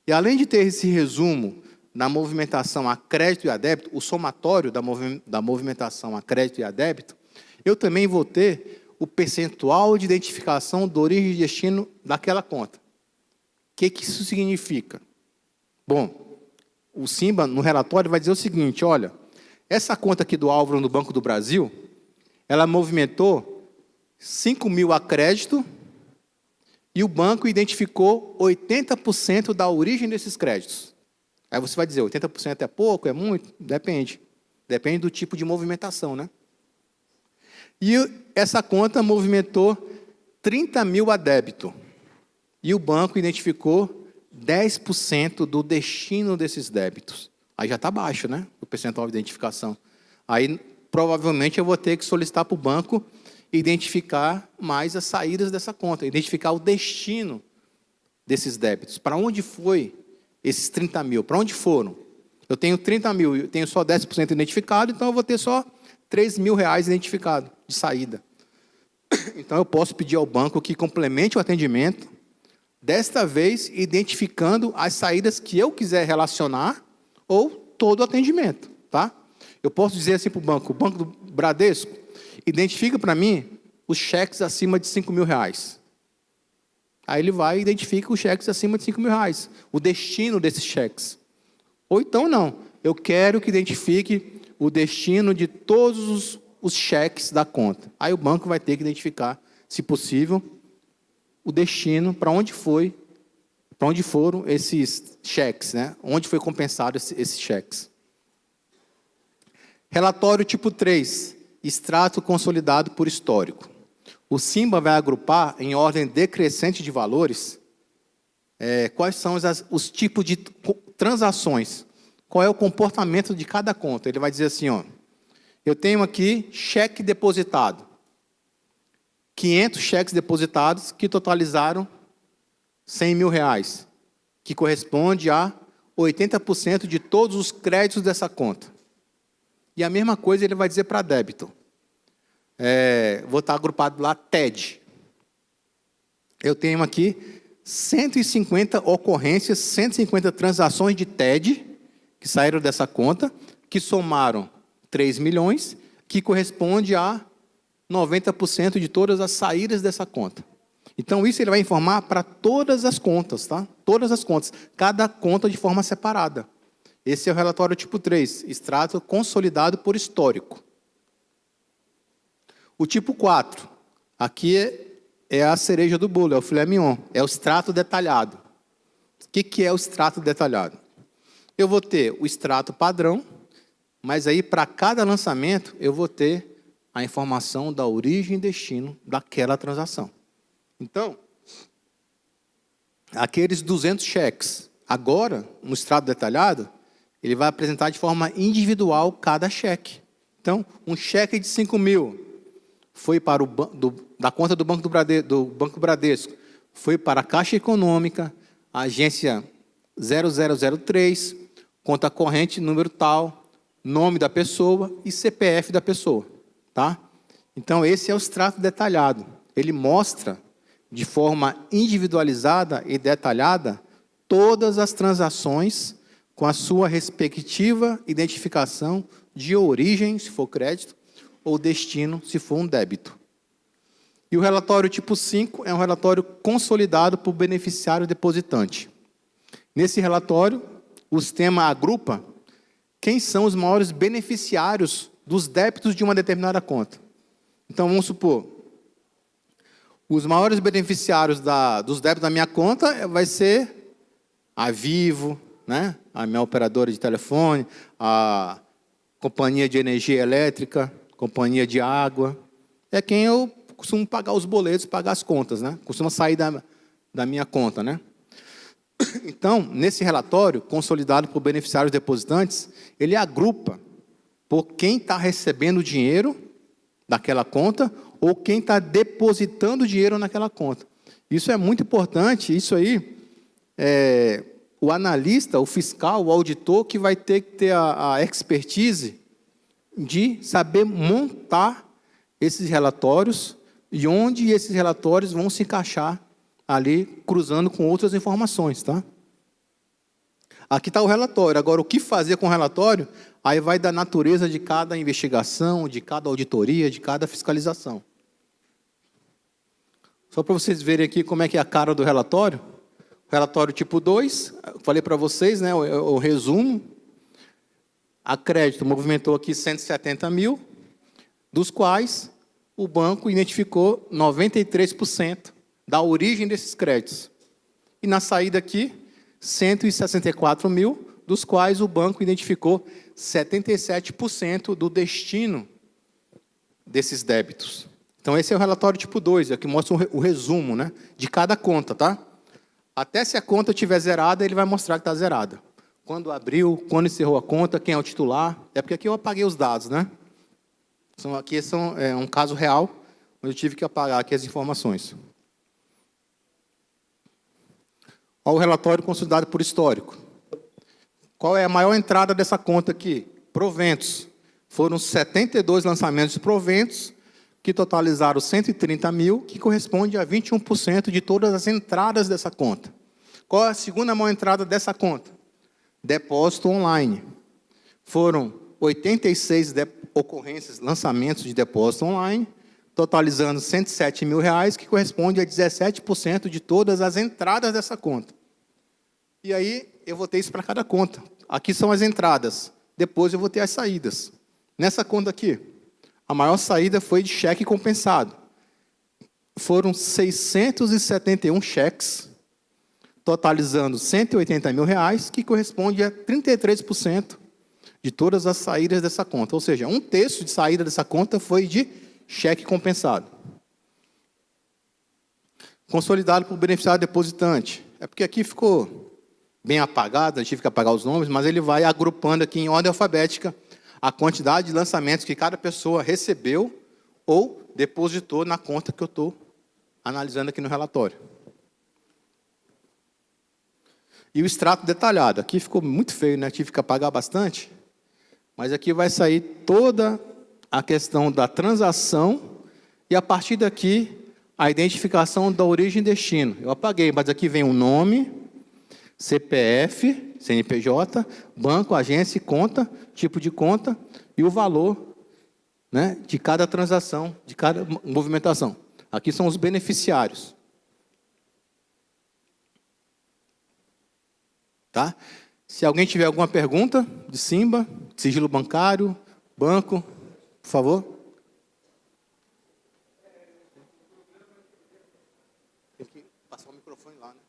E além de ter esse resumo da movimentação a crédito e a débito, o somatório da movimentação a crédito e a débito, eu também vou ter o percentual de identificação do origem e destino daquela conta. O que isso significa? Bom, o Simba, no relatório, vai dizer o seguinte, olha, essa conta aqui do Álvaro no Banco do Brasil, ela movimentou 5 mil a crédito e o banco identificou 80% da origem desses créditos. Aí você vai dizer, 80% é pouco, é muito? Depende. Depende do tipo de movimentação, né? E essa conta movimentou 30 mil a débito. E o banco identificou 10% do destino desses débitos. Aí já está baixo, né? O percentual de identificação. Aí, provavelmente, eu vou ter que solicitar para o banco identificar mais as saídas dessa conta, identificar o destino desses débitos. Para onde foi esses 30 mil? Para onde foram? Eu tenho 30 mil, eu tenho só 10% identificado, então eu vou ter só 3 mil reais identificado de saída. Então, eu posso pedir ao banco que complemente o atendimento, desta vez, identificando as saídas que eu quiser relacionar ou todo o atendimento. Tá? Eu posso dizer assim para o Banco do Bradesco, identifica para mim os cheques acima de 5 mil reais. Aí ele vai e identifica os cheques acima de 5 mil reais, o destino desses cheques. Ou então, não, eu quero que identifique o destino de todos os cheques da conta. Aí o banco vai ter que identificar, se possível, o destino, para onde foram esses cheques, né? Onde foi compensado esses cheques. Relatório tipo 3, extrato consolidado por histórico. O Simba vai agrupar, em ordem decrescente de valores, quais são os tipos de transações, qual é o comportamento de cada conta. Ele vai dizer assim, ó, eu tenho aqui cheque depositado, 500 cheques depositados que totalizaram 100 mil reais, que corresponde a 80% de todos os créditos dessa conta. E a mesma coisa ele vai dizer para débito. Vou estar agrupado lá, TED. Eu tenho aqui 150 ocorrências, 150 transações de TED, que saíram dessa conta, que somaram 3 milhões, que corresponde a 90% de todas as saídas dessa conta. Então, isso ele vai informar para todas as contas, tá? Todas as contas, cada conta de forma separada. Esse é o relatório tipo 3, extrato consolidado por histórico. O tipo 4, aqui é a cereja do bolo, é o filé mignon, é o extrato detalhado. O que é o extrato detalhado? Eu vou ter o extrato padrão, mas aí para cada lançamento eu vou ter a informação da origem e destino daquela transação. Então, aqueles 200 cheques, agora, no extrato detalhado, ele vai apresentar de forma individual cada cheque. Então, um cheque de 5 mil foi para da conta do Banco Bradesco, foi para a Caixa Econômica, agência 0003, conta corrente, número tal, nome da pessoa e CPF da pessoa. Tá? Então, esse é o extrato detalhado. Ele mostra, de forma individualizada e detalhada, todas as transações com a sua respectiva identificação de origem, se for crédito, ou destino, se for um débito. E o relatório tipo 5 é um relatório consolidado por beneficiário depositante. Nesse relatório, o sistema agrupa quem são os maiores beneficiários dos débitos de uma determinada conta. Então, vamos supor, os maiores beneficiários dos débitos da minha conta vai ser a Vivo, né? A minha operadora de telefone, a companhia de energia elétrica, companhia de água. É quem eu costumo pagar os boletos, pagar as contas, né? Costuma sair da minha conta, né? Então, nesse relatório, consolidado por beneficiários depositantes, ele agrupa por quem está recebendo o dinheiro daquela conta ou quem está depositando dinheiro naquela conta. Isso é muito importante, isso aí, o analista, o fiscal, o auditor, que vai ter que ter a expertise de saber montar esses relatórios e onde esses relatórios vão se encaixar ali, cruzando com outras informações, tá? Aqui está o relatório. Agora, o que fazer com o relatório, aí vai da natureza de cada investigação, de cada auditoria, de cada fiscalização. Só para vocês verem aqui como é que é a cara do relatório. Relatório tipo 2, falei para vocês, né, o resumo. A crédito movimentou aqui 170 mil, dos quais o banco identificou 93% da origem desses créditos. E na saída aqui, 164 mil, dos quais o banco identificou 77% do destino desses débitos. Então, esse é o relatório tipo 2, aqui mostra o resumo, né, de cada conta, tá? Até se a conta estiver zerada, ele vai mostrar que está zerada. Quando abriu, quando encerrou a conta, quem é o titular. É porque aqui eu apaguei os dados, né? Aqui é um caso real, onde eu tive que apagar aqui as informações. Olha o relatório consolidado por histórico. Qual é a maior entrada dessa conta aqui? Proventos. Foram 72 lançamentos de proventos, que totalizaram 130 mil, que corresponde a 21% de todas as entradas dessa conta. Qual é a segunda maior entrada dessa conta? Depósito online. Foram 86 ocorrências, lançamentos de depósito online, totalizando 107 mil reais, que corresponde a 17% de todas as entradas dessa conta. E aí, eu vou ter isso para cada conta. Aqui são as entradas. Depois eu vou ter as saídas. Nessa conta aqui, a maior saída foi de cheque compensado. Foram 671 cheques, totalizando 180 mil reais, que corresponde a 33% de todas as saídas dessa conta. Ou seja, 1/3 de saída dessa conta foi de cheque compensado. Consolidado por beneficiário depositante. É porque aqui ficou bem apagado, eu tive que apagar os nomes, mas ele vai agrupando aqui em ordem alfabética a quantidade de lançamentos que cada pessoa recebeu ou depositou na conta que eu estou analisando aqui no relatório. E o extrato detalhado. Aqui ficou muito feio, né? Tive que apagar bastante. Mas aqui vai sair toda a questão da transação e, a partir daqui, a identificação da origem e destino. Eu apaguei, mas aqui vem o nome, CPF, CNPJ, banco, agência e conta, tipo de conta e o valor, né, de cada transação, de cada movimentação. Aqui são os beneficiários. Tá? Se alguém tiver alguma pergunta de Simba, sigilo bancário, banco, por favor. Tem que passar o microfone lá, né?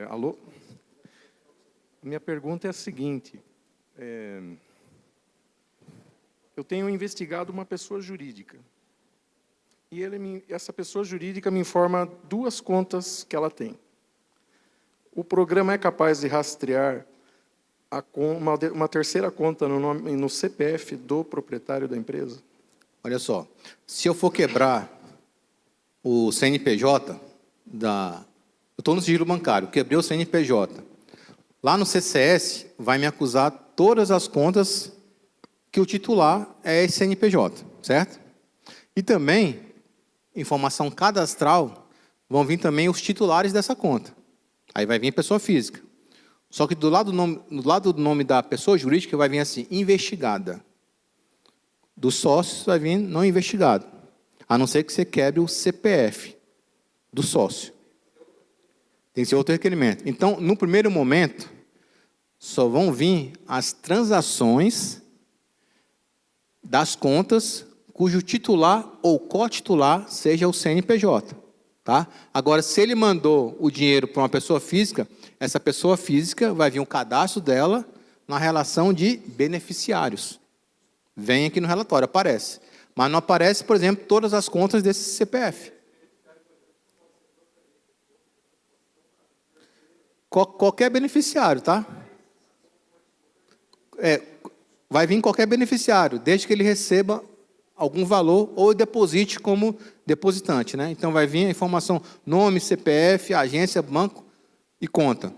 Alô? Minha pergunta é a seguinte. Eu tenho investigado uma pessoa jurídica. E essa pessoa jurídica me informa 2 contas que ela tem. O programa é capaz de rastrear uma terceira conta no CPF do proprietário da empresa? Olha só, se eu for quebrar o CNPJ eu estou no sigilo bancário, quebrei o CNPJ. Lá no CCS vai me acusar todas as contas que o titular é esse CNPJ, certo? E também, informação cadastral, vão vir também os titulares dessa conta. Aí vai vir pessoa física. Só que do lado do nome da pessoa jurídica vai vir assim, investigada. Dos sócios vai vir não investigado. A não ser que você quebre o CPF do sócio. Tem que ser outro requerimento. Então, no primeiro momento, só vão vir as transações das contas cujo titular ou cotitular seja o CNPJ. Tá? Agora, se ele mandou o dinheiro para uma pessoa física, essa pessoa física vai vir um cadastro dela na relação de beneficiários. Vem aqui no relatório, aparece. Mas não aparece, por exemplo, todas as contas desse CPF. Qualquer beneficiário, tá? Vai vir qualquer beneficiário, desde que ele receba algum valor ou deposite como depositante, né? Então, vai vir a informação nome, CPF, agência, banco e conta.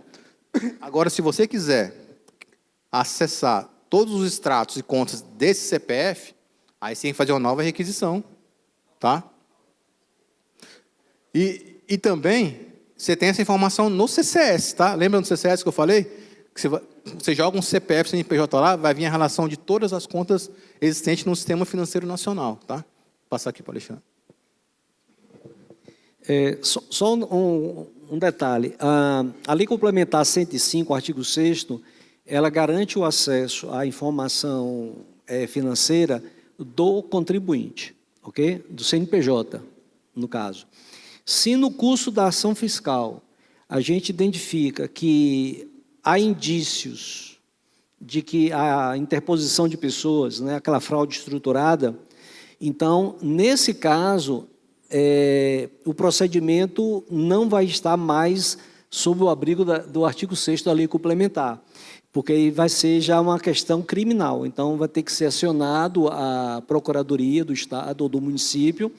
Agora, se você quiser acessar todos os extratos e contas desse CPF, aí você tem que fazer uma nova requisição, tá? E também, você tem essa informação no CCS, tá? Lembra do CCS que eu falei? Que você joga um CPF, CNPJ lá, vai vir a relação de todas as contas existentes no Sistema Financeiro Nacional, tá? Vou passar aqui para o Alexandre. Só um detalhe. A Lei Complementar 105, artigo 6º, ela garante o acesso à informação financeira do contribuinte, ok? Do CNPJ, no caso. Se no curso da ação fiscal a gente identifica que há indícios de que a interposição de pessoas, né, aquela fraude estruturada, então, nesse caso, o procedimento não vai estar mais sob o abrigo do artigo 6º da Lei Complementar, porque aí vai ser já uma questão criminal. Então, vai ter que ser acionado a Procuradoria do Estado ou do município,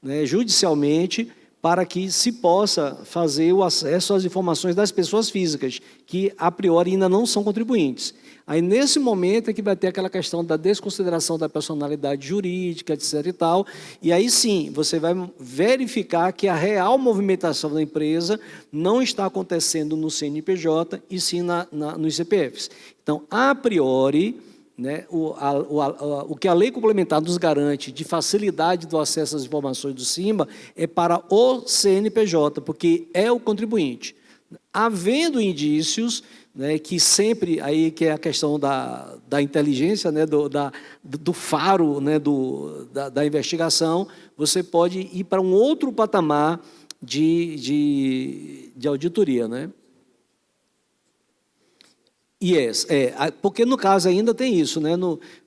né, judicialmente, para que se possa fazer o acesso às informações das pessoas físicas, que, a priori, ainda não são contribuintes. Aí, nesse momento, é que vai ter aquela questão da desconsideração da personalidade jurídica, etc. e tal, e aí sim, você vai verificar que a real movimentação da empresa não está acontecendo no CNPJ, e sim nos CPFs. Então, a priori, né, o que a Lei Complementar nos garante de facilidade do acesso às informações do SIMBA é para o CNPJ, porque é o contribuinte. Havendo indícios, né, que sempre, aí que é a questão da inteligência, né, do faro, né, da investigação, você pode ir para um outro patamar de auditoria, né? Porque no caso ainda tem isso, né?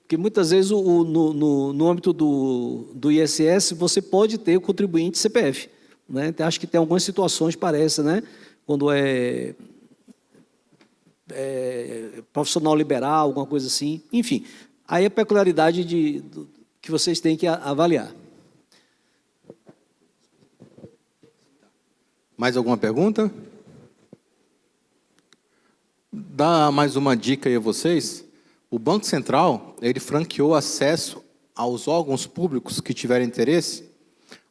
Porque muitas vezes no âmbito do ISS você pode ter o contribuinte CPF, né? Acho que tem algumas situações, parece, né? Quando é profissional liberal, alguma coisa assim, enfim. Aí a peculiaridade que vocês têm que avaliar. Mais alguma pergunta? Dá mais uma dica aí a vocês. O Banco Central, ele franqueou acesso aos órgãos públicos que tiverem interesse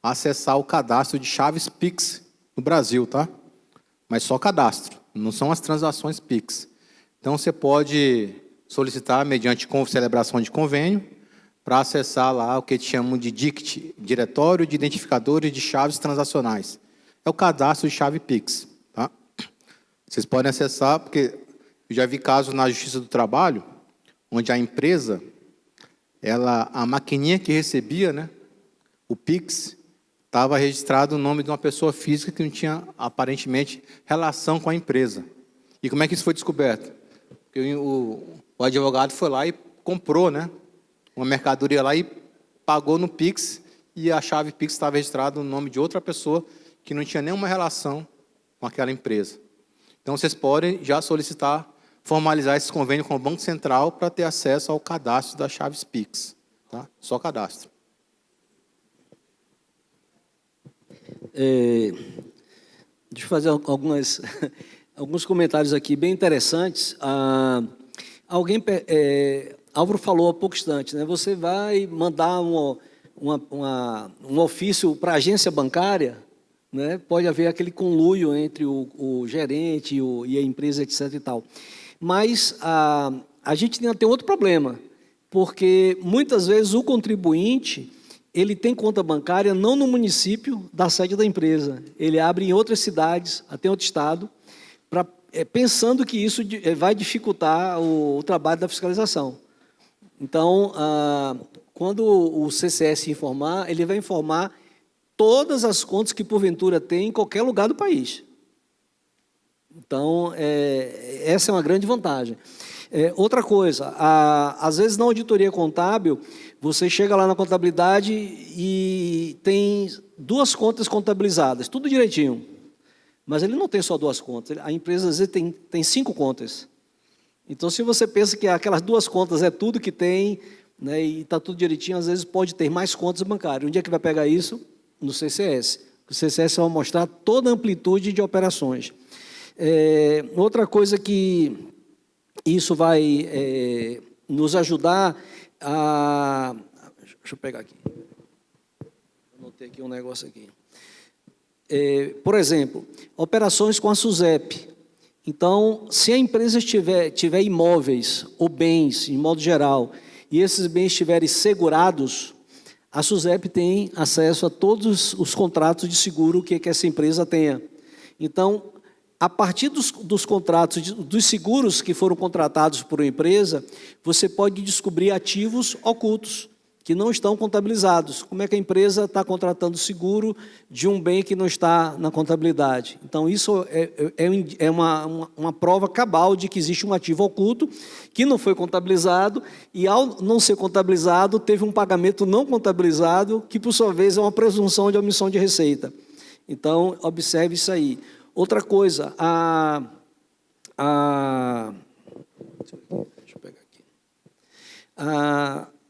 a acessar o cadastro de chaves Pix no Brasil, tá? Mas só cadastro, não são as transações Pix. Então, você pode solicitar, mediante celebração de convênio, para acessar lá o que chamam de DICT, Diretório de Identificadores de Chaves Transacionais. É o cadastro de chave Pix, tá? Vocês podem acessar, porque eu já vi casos na Justiça do Trabalho, onde a empresa, a maquininha que recebia, né, o Pix, estava registrado o nome de uma pessoa física que não tinha, aparentemente, relação com a empresa. E como é que isso foi descoberto? Porque o advogado foi lá e comprou, né, uma mercadoria lá e pagou no Pix, e a chave Pix estava registrada no nome de outra pessoa que não tinha nenhuma relação com aquela empresa. Então, vocês podem já solicitar, formalizar esse convênio com o Banco Central para ter acesso ao cadastro das chaves Pix. Tá? Só cadastro. Deixa eu fazer alguns comentários aqui bem interessantes. Álvaro falou há pouco instante, né? Você vai mandar um ofício para a agência bancária, né? Pode haver aquele conluio entre o gerente e a empresa, etc. e tal. Mas a gente ainda tem outro problema, porque muitas vezes o contribuinte ele tem conta bancária não no município da sede da empresa, ele abre em outras cidades, até outro estado, pensando que isso vai dificultar o trabalho da fiscalização. Então, quando o CCS informar, ele vai informar todas as contas que porventura tem em qualquer lugar do país. Então, essa é uma grande vantagem. Outra coisa, às vezes na auditoria contábil, você chega lá na contabilidade e tem 2 contas contabilizadas, tudo direitinho. Mas ele não tem só 2 contas. A empresa, às vezes, tem 5 contas. Então, se você pensa que aquelas 2 contas é tudo que tem, né, e está tudo direitinho, às vezes pode ter mais contas bancárias. Onde é que vai pegar isso? No CCS. O CCS vai mostrar toda a amplitude de operações. Outra coisa que isso vai nos ajudar a... Deixa eu pegar aqui. Anotei aqui um negócio aqui. Por exemplo, operações com a SUSEP. Então, se a empresa tiver imóveis ou bens, em modo geral, e esses bens estiverem segurados, a SUSEP tem acesso a todos os contratos de seguro que essa empresa tenha. Então, a partir dos contratos, dos seguros que foram contratados por uma empresa, você pode descobrir ativos ocultos, que não estão contabilizados. Como é que a empresa está contratando seguro de um bem que não está na contabilidade? Então, isso é uma prova cabal de que existe um ativo oculto que não foi contabilizado e, ao não ser contabilizado, teve um pagamento não contabilizado, que, por sua vez, é uma presunção de omissão de receita. Então, observe isso aí. Outra coisa, deixa eu pegar aqui.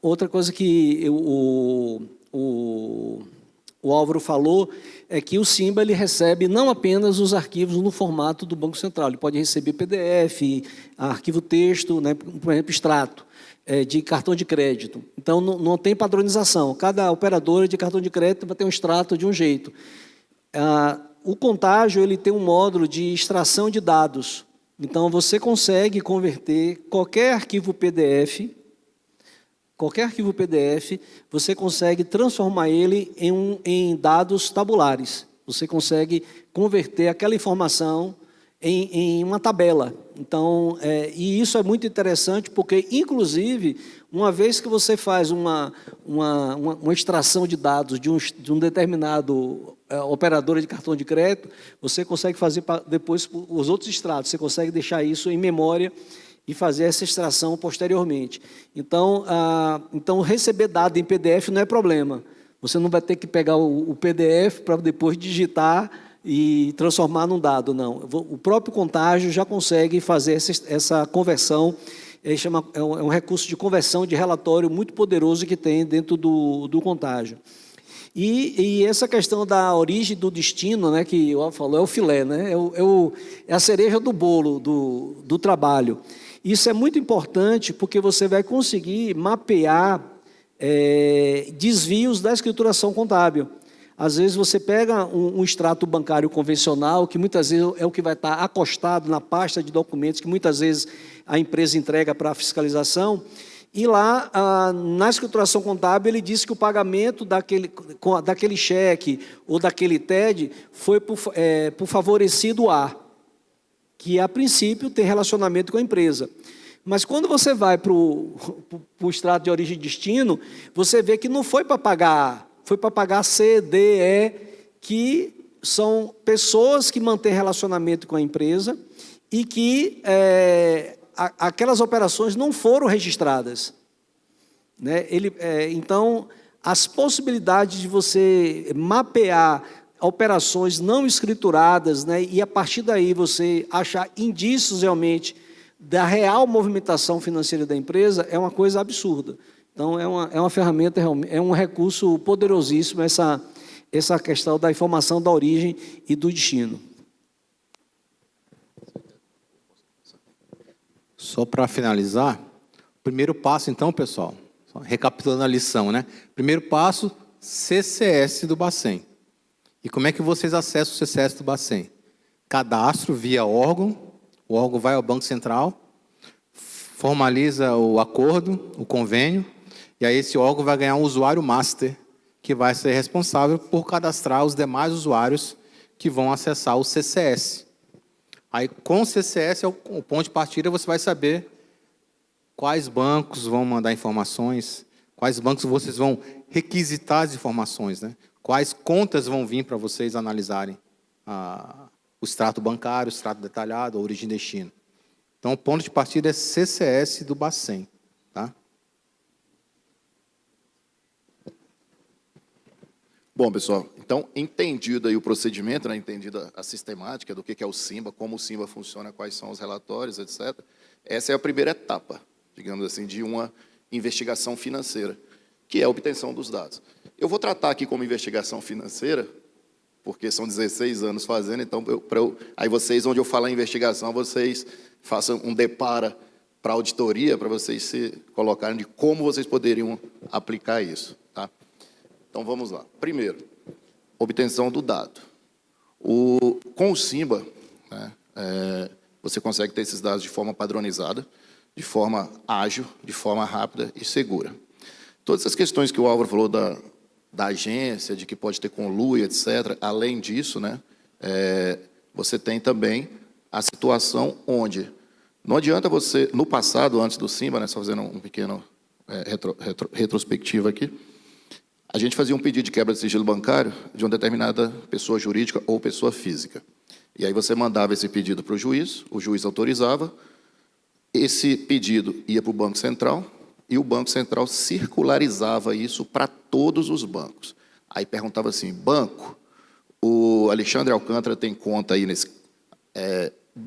Outra coisa que o Álvaro falou é que o Simba ele recebe não apenas os arquivos no formato do Banco Central, ele pode receber PDF, arquivo texto, né, por exemplo, extrato de cartão de crédito. Então, não tem padronização. Cada operadora de cartão de crédito vai ter um extrato de um jeito. O Contágio ele tem um módulo de extração de dados. Então, você consegue converter qualquer arquivo PDF, você consegue transformar ele em dados tabulares. Você consegue converter aquela informação em uma tabela. Então, e isso é muito interessante porque, inclusive, uma vez que você faz uma extração de dados de um determinado operadora de cartão de crédito, você consegue fazer depois os outros extratos, você consegue deixar isso em memória e fazer essa extração posteriormente. Então, receber dado em PDF não é problema. Você não vai ter que pegar o PDF para depois digitar e transformar num dado, não. O próprio Contágio já consegue fazer essa conversão, é um recurso de conversão de relatório muito poderoso que tem dentro do Contágio. E essa questão da origem do destino, né, que o falou, é o filé, né, é a cereja do bolo do trabalho. Isso é muito importante porque você vai conseguir mapear desvios da escrituração contábil. Às vezes você pega um extrato bancário convencional, que muitas vezes é o que vai estar acostado na pasta de documentos, que muitas vezes a empresa entrega para a fiscalização, e lá, na escrituração contábil, ele diz que o pagamento daquele cheque ou daquele TED foi por favorecido A, que a princípio tem relacionamento com a empresa. Mas quando você vai para o extrato de origem e destino, você vê que não foi para pagar A, foi para pagar C, D, E, que são pessoas que mantêm relacionamento com a empresa e que aquelas operações não foram registradas. Né? Então, as possibilidades de você mapear operações não escrituradas, né, e a partir daí você achar indícios realmente da real movimentação financeira da empresa é uma coisa absurda. Então, é uma ferramenta, é um recurso poderosíssimo essa questão da informação da origem e do destino. Só para finalizar, o primeiro passo, então, pessoal, só recapitulando a lição, né? Primeiro passo, CCS do Bacen. E como é que vocês acessam o CCS do Bacen? Cadastro via órgão, o órgão vai ao Banco Central, formaliza o acordo, o convênio, e aí esse órgão vai ganhar um usuário master, que vai ser responsável por cadastrar os demais usuários que vão acessar o CCS. Aí, com o CCS, o ponto de partida, você vai saber quais bancos vão mandar informações, quais bancos vocês vão requisitar as informações, né? Quais contas vão vir para vocês analisarem o extrato bancário, o extrato detalhado, a origem e destino. Então, o ponto de partida é CCS do Bacen. Tá? Bom, pessoal, Então, entendido aí o procedimento, né, entendida a sistemática do que é o SIMBA, como o SIMBA funciona, quais são os relatórios, etc., essa é a primeira etapa, digamos assim, de uma investigação financeira, que é a obtenção dos dados. Eu vou tratar aqui como investigação financeira, porque são 16 anos fazendo, então, aí vocês, onde eu falar em investigação, vocês façam um depara para a auditoria, para vocês se colocarem de como vocês poderiam aplicar isso. Tá? Então, vamos lá. Primeiro, obtenção do dado. Com o SIMBA, né, você consegue ter esses dados de forma padronizada, de forma ágil, de forma rápida e segura. Todas essas questões que o Álvaro falou da agência, de que pode ter conluio, etc., além disso, né, você tem também a situação onde não adianta você, no passado, antes do SIMBA, né, só fazendo um pequeno retrospectivo aqui, a gente fazia um pedido de quebra de sigilo bancário de uma determinada pessoa jurídica ou pessoa física. E aí você mandava esse pedido para o juiz autorizava, esse pedido ia para o Banco Central e o Banco Central circularizava isso para todos os bancos. Aí perguntava assim, banco, o Alexandre Alcântara tem conta aí nesse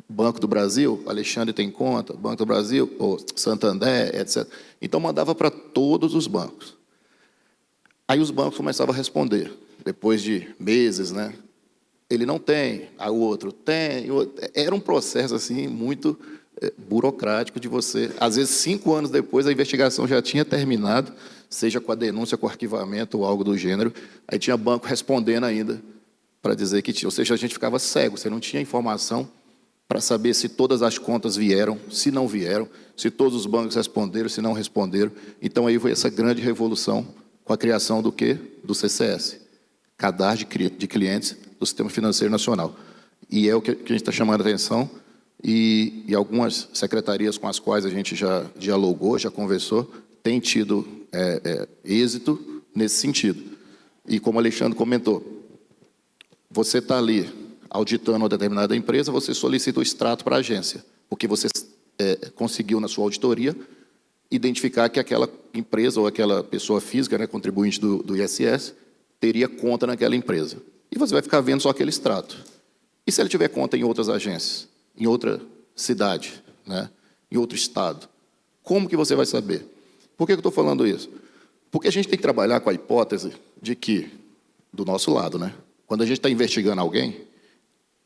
Banco do Brasil? Alexandre tem conta? Banco do Brasil? Ou Santander, etc. Então, mandava para todos os bancos. Aí os bancos começavam a responder, depois de meses, né? Ele não tem, aí o outro tem. Era um processo assim muito burocrático de você. Às vezes, 5 anos depois, a investigação já tinha terminado, seja com a denúncia, com o arquivamento ou algo do gênero. Aí tinha banco respondendo ainda para dizer que tinha. Ou seja, a gente ficava cego, você não tinha informação para saber se todas as contas vieram, se não vieram, se todos os bancos responderam, se não responderam. Então, aí foi essa grande revolução com a criação do quê? Do CCS, Cadastro de Clientes do Sistema Financeiro Nacional. E é o que a gente está chamando a atenção, e algumas secretarias com as quais a gente já dialogou, já conversou, têm tido êxito nesse sentido. E como o Alexandre comentou, você está ali auditando uma determinada empresa, você solicita o extrato para a agência, porque você conseguiu na sua auditoria identificar que aquela empresa ou aquela pessoa física, né, contribuinte do ISS, teria conta naquela empresa. E você vai ficar vendo só aquele extrato. E se ele tiver conta em outras agências, em outra cidade, né, em outro estado? Como que você vai saber? Por que eu estou falando isso? Porque a gente tem que trabalhar com a hipótese de que, do nosso lado, né, quando a gente está investigando alguém,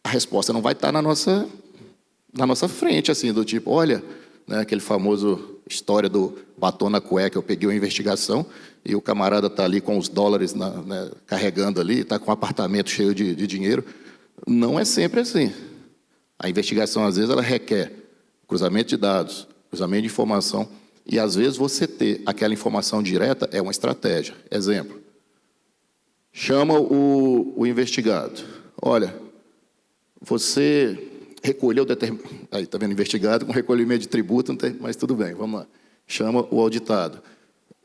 a resposta não vai estar na nossa frente, assim, do tipo, olha, né, aquele famoso história do batom na cueca, eu peguei uma investigação e o camarada está ali com os dólares carregando ali, está com um apartamento cheio de dinheiro. Não é sempre assim. A investigação, às vezes, ela requer cruzamento de dados, cruzamento de informação, e, às vezes, você ter aquela informação direta é uma estratégia. Exemplo, chama o investigado. Olha, você recolheu aí está vendo, investigado com recolhimento de tributo, não tem, mas tudo bem, vamos lá. Chama o auditado,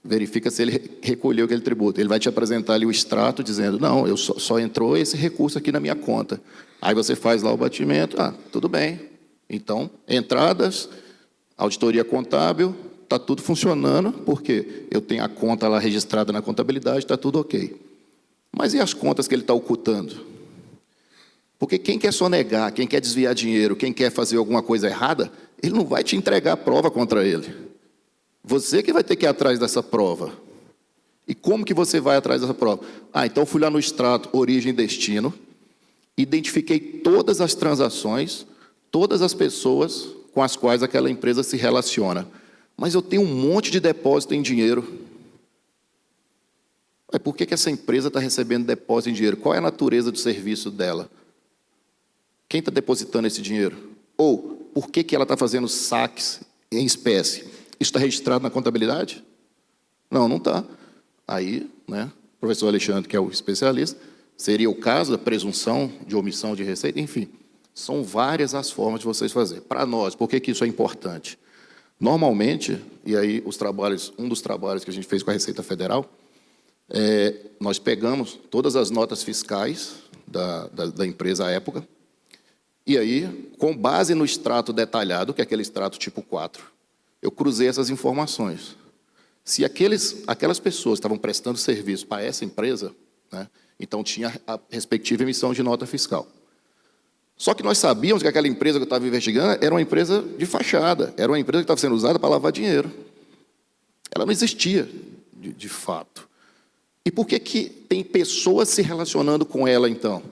verifica se ele recolheu aquele tributo. Ele vai te apresentar ali o extrato dizendo, não, eu só entrou esse recurso aqui na minha conta. Aí você faz lá o batimento, tudo bem. Então, entradas, auditoria contábil, está tudo funcionando, porque eu tenho a conta lá registrada na contabilidade, está tudo ok. Mas e as contas que ele está ocultando? Porque quem quer sonegar, quem quer desviar dinheiro, quem quer fazer alguma coisa errada, ele não vai te entregar a prova contra ele. Você que vai ter que ir atrás dessa prova. E como que você vai atrás dessa prova? Então fui lá no extrato origem e destino, identifiquei todas as transações, todas as pessoas com as quais aquela empresa se relaciona. Mas eu tenho um monte de depósito em dinheiro. Por que essa empresa está recebendo depósito em dinheiro? Qual é a natureza do serviço dela? Quem está depositando esse dinheiro? Ou, por que ela está fazendo saques em espécie? Isso está registrado na contabilidade? Não, não está. Aí, né, o professor Alexandre, que é o especialista, seria o caso da presunção de omissão de receita, enfim. São várias as formas de vocês fazerem. Para nós, por que isso é importante? Normalmente, e aí um dos trabalhos que a gente fez com a Receita Federal, nós pegamos todas as notas fiscais da empresa à época, e aí, com base no extrato detalhado, que é aquele extrato tipo 4, eu cruzei essas informações. Se aquelas pessoas estavam prestando serviço para essa empresa, né, Então, tinha a respectiva emissão de nota fiscal. Só que nós sabíamos que aquela empresa que eu estava investigando era uma empresa de fachada, era uma empresa que estava sendo usada para lavar dinheiro. Ela não existia, de fato. E por que tem pessoas se relacionando com ela, então?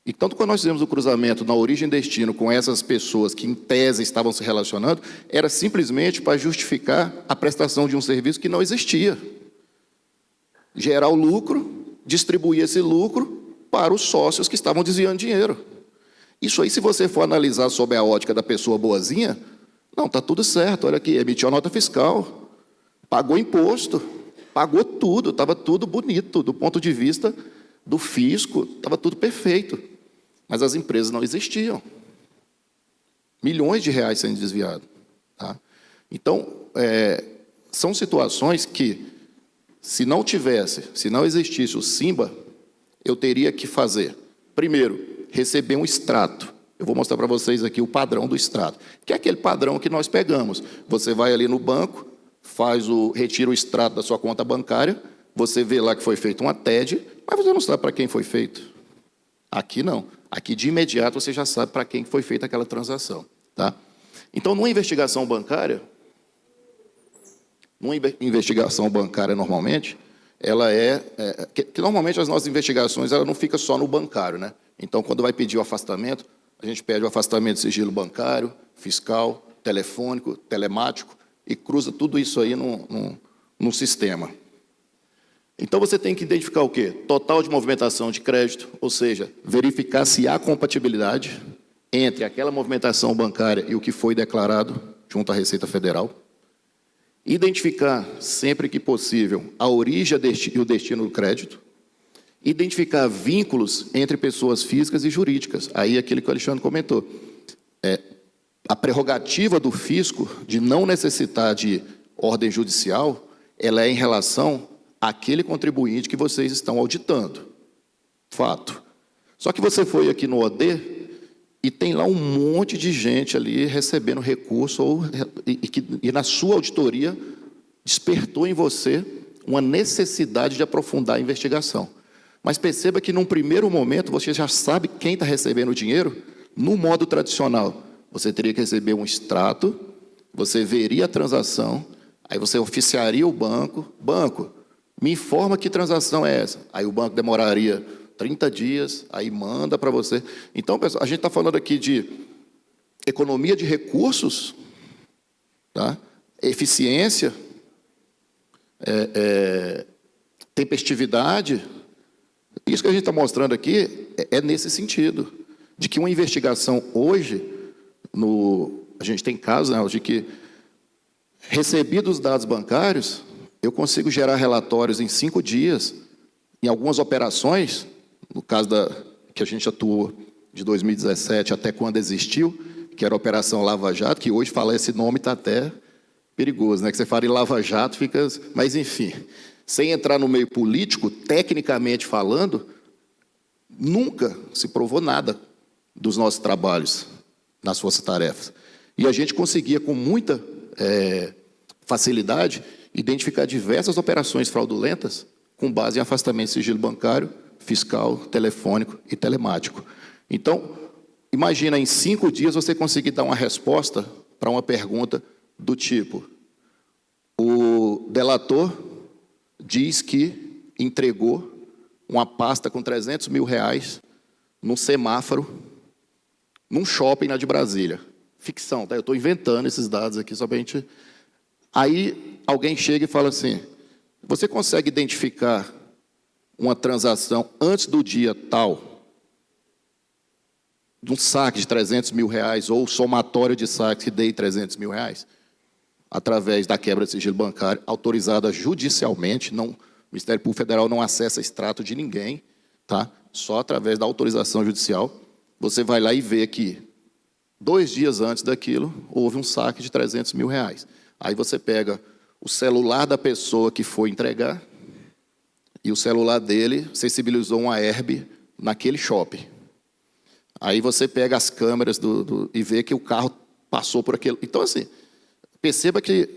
E tanto quando nós fizemos o cruzamento na origem e destino com essas pessoas que, em tese, estavam se relacionando, era simplesmente para justificar a prestação de um serviço que não existia. Gerar o lucro, distribuir esse lucro para os sócios que estavam desviando dinheiro. Isso aí, se você for analisar sob a ótica da pessoa boazinha, não, está tudo certo, olha aqui, emitiu a nota fiscal, pagou imposto, pagou tudo, estava tudo bonito, do ponto de vista do fisco, estava tudo perfeito. Mas as empresas não existiam. Milhões de reais sendo desviados. Tá? Então, são situações que, se não existisse o Simba, eu teria que fazer, primeiro, receber um extrato. Eu vou mostrar para vocês aqui o padrão do extrato, que é aquele padrão que nós pegamos. Você vai ali no banco, retira o extrato da sua conta bancária, você vê lá que foi feita uma TED, mas você não sabe para quem foi feito. Aqui não. Aqui, de imediato, você já sabe para quem foi feita aquela transação. Tá? Então, numa investigação bancária, normalmente, ela que normalmente as nossas investigações ela não fica só no bancário, né? Então, quando vai pedir o afastamento, a gente pede o afastamento de sigilo bancário, fiscal, telefônico, telemático, e cruza tudo isso aí num sistema. Então, você tem que identificar o quê? Total de movimentação de crédito, ou seja, verificar se há compatibilidade entre aquela movimentação bancária e o que foi declarado junto à Receita Federal. Identificar, sempre que possível, a origem e o destino do crédito. Identificar vínculos entre pessoas físicas e jurídicas. Aí, aquilo que o Alexandre comentou. A prerrogativa do fisco de não necessitar de ordem judicial, ela é em relação àquele contribuinte que vocês estão auditando. Fato. Só que você foi aqui no OD e tem lá um monte de gente ali recebendo recurso e na sua auditoria despertou em você uma necessidade de aprofundar a investigação. Mas perceba que, num primeiro momento, você já sabe quem está recebendo o dinheiro. No modo tradicional, você teria que receber um extrato, você veria a transação, aí você oficiaria o banco. Banco, me informa que transação é essa. Aí o banco demoraria 30 dias, aí manda para você. Então, pessoal, a gente está falando aqui de economia de recursos, tá? Eficiência, tempestividade. Isso que a gente está mostrando aqui é nesse sentido, de que uma investigação hoje, a gente tem casos, né, de que, recebidos os dados bancários, eu consigo gerar relatórios em 5 dias, em algumas operações, no caso que a gente atuou de 2017 até quando existiu, que era a Operação Lava Jato, que hoje falar esse nome está até perigoso, né? Que você fala em Lava Jato, fica... Mas, enfim, sem entrar no meio político, tecnicamente falando, nunca se provou nada dos nossos trabalhos nas forças-tarefas. E a gente conseguia, com muita facilidade, identificar diversas operações fraudulentas com base em afastamento de sigilo bancário, fiscal, telefônico e telemático. Então, imagina, em 5 dias você conseguir dar uma resposta para uma pergunta do tipo: o delator diz que entregou uma pasta com 300 mil reais num semáforo, num shopping lá de Brasília. Ficção, tá? Eu estou inventando esses dados aqui só para a gente... Aí alguém chega e fala assim: você consegue identificar uma transação antes do dia tal, de um saque de 300 mil reais, ou somatório de saques que dê 300 mil reais, através da quebra de sigilo bancário, autorizada judicialmente, não, o Ministério Público Federal não acessa extrato de ninguém, tá? Só através da autorização judicial. Você vai lá e vê que 2 dias antes daquilo, houve um saque de 300 mil reais. Aí você pega o celular da pessoa que foi entregar, e o celular dele sensibilizou uma herb naquele shopping. Aí você pega as câmeras e vê que o carro passou por aquele... Então, assim, perceba que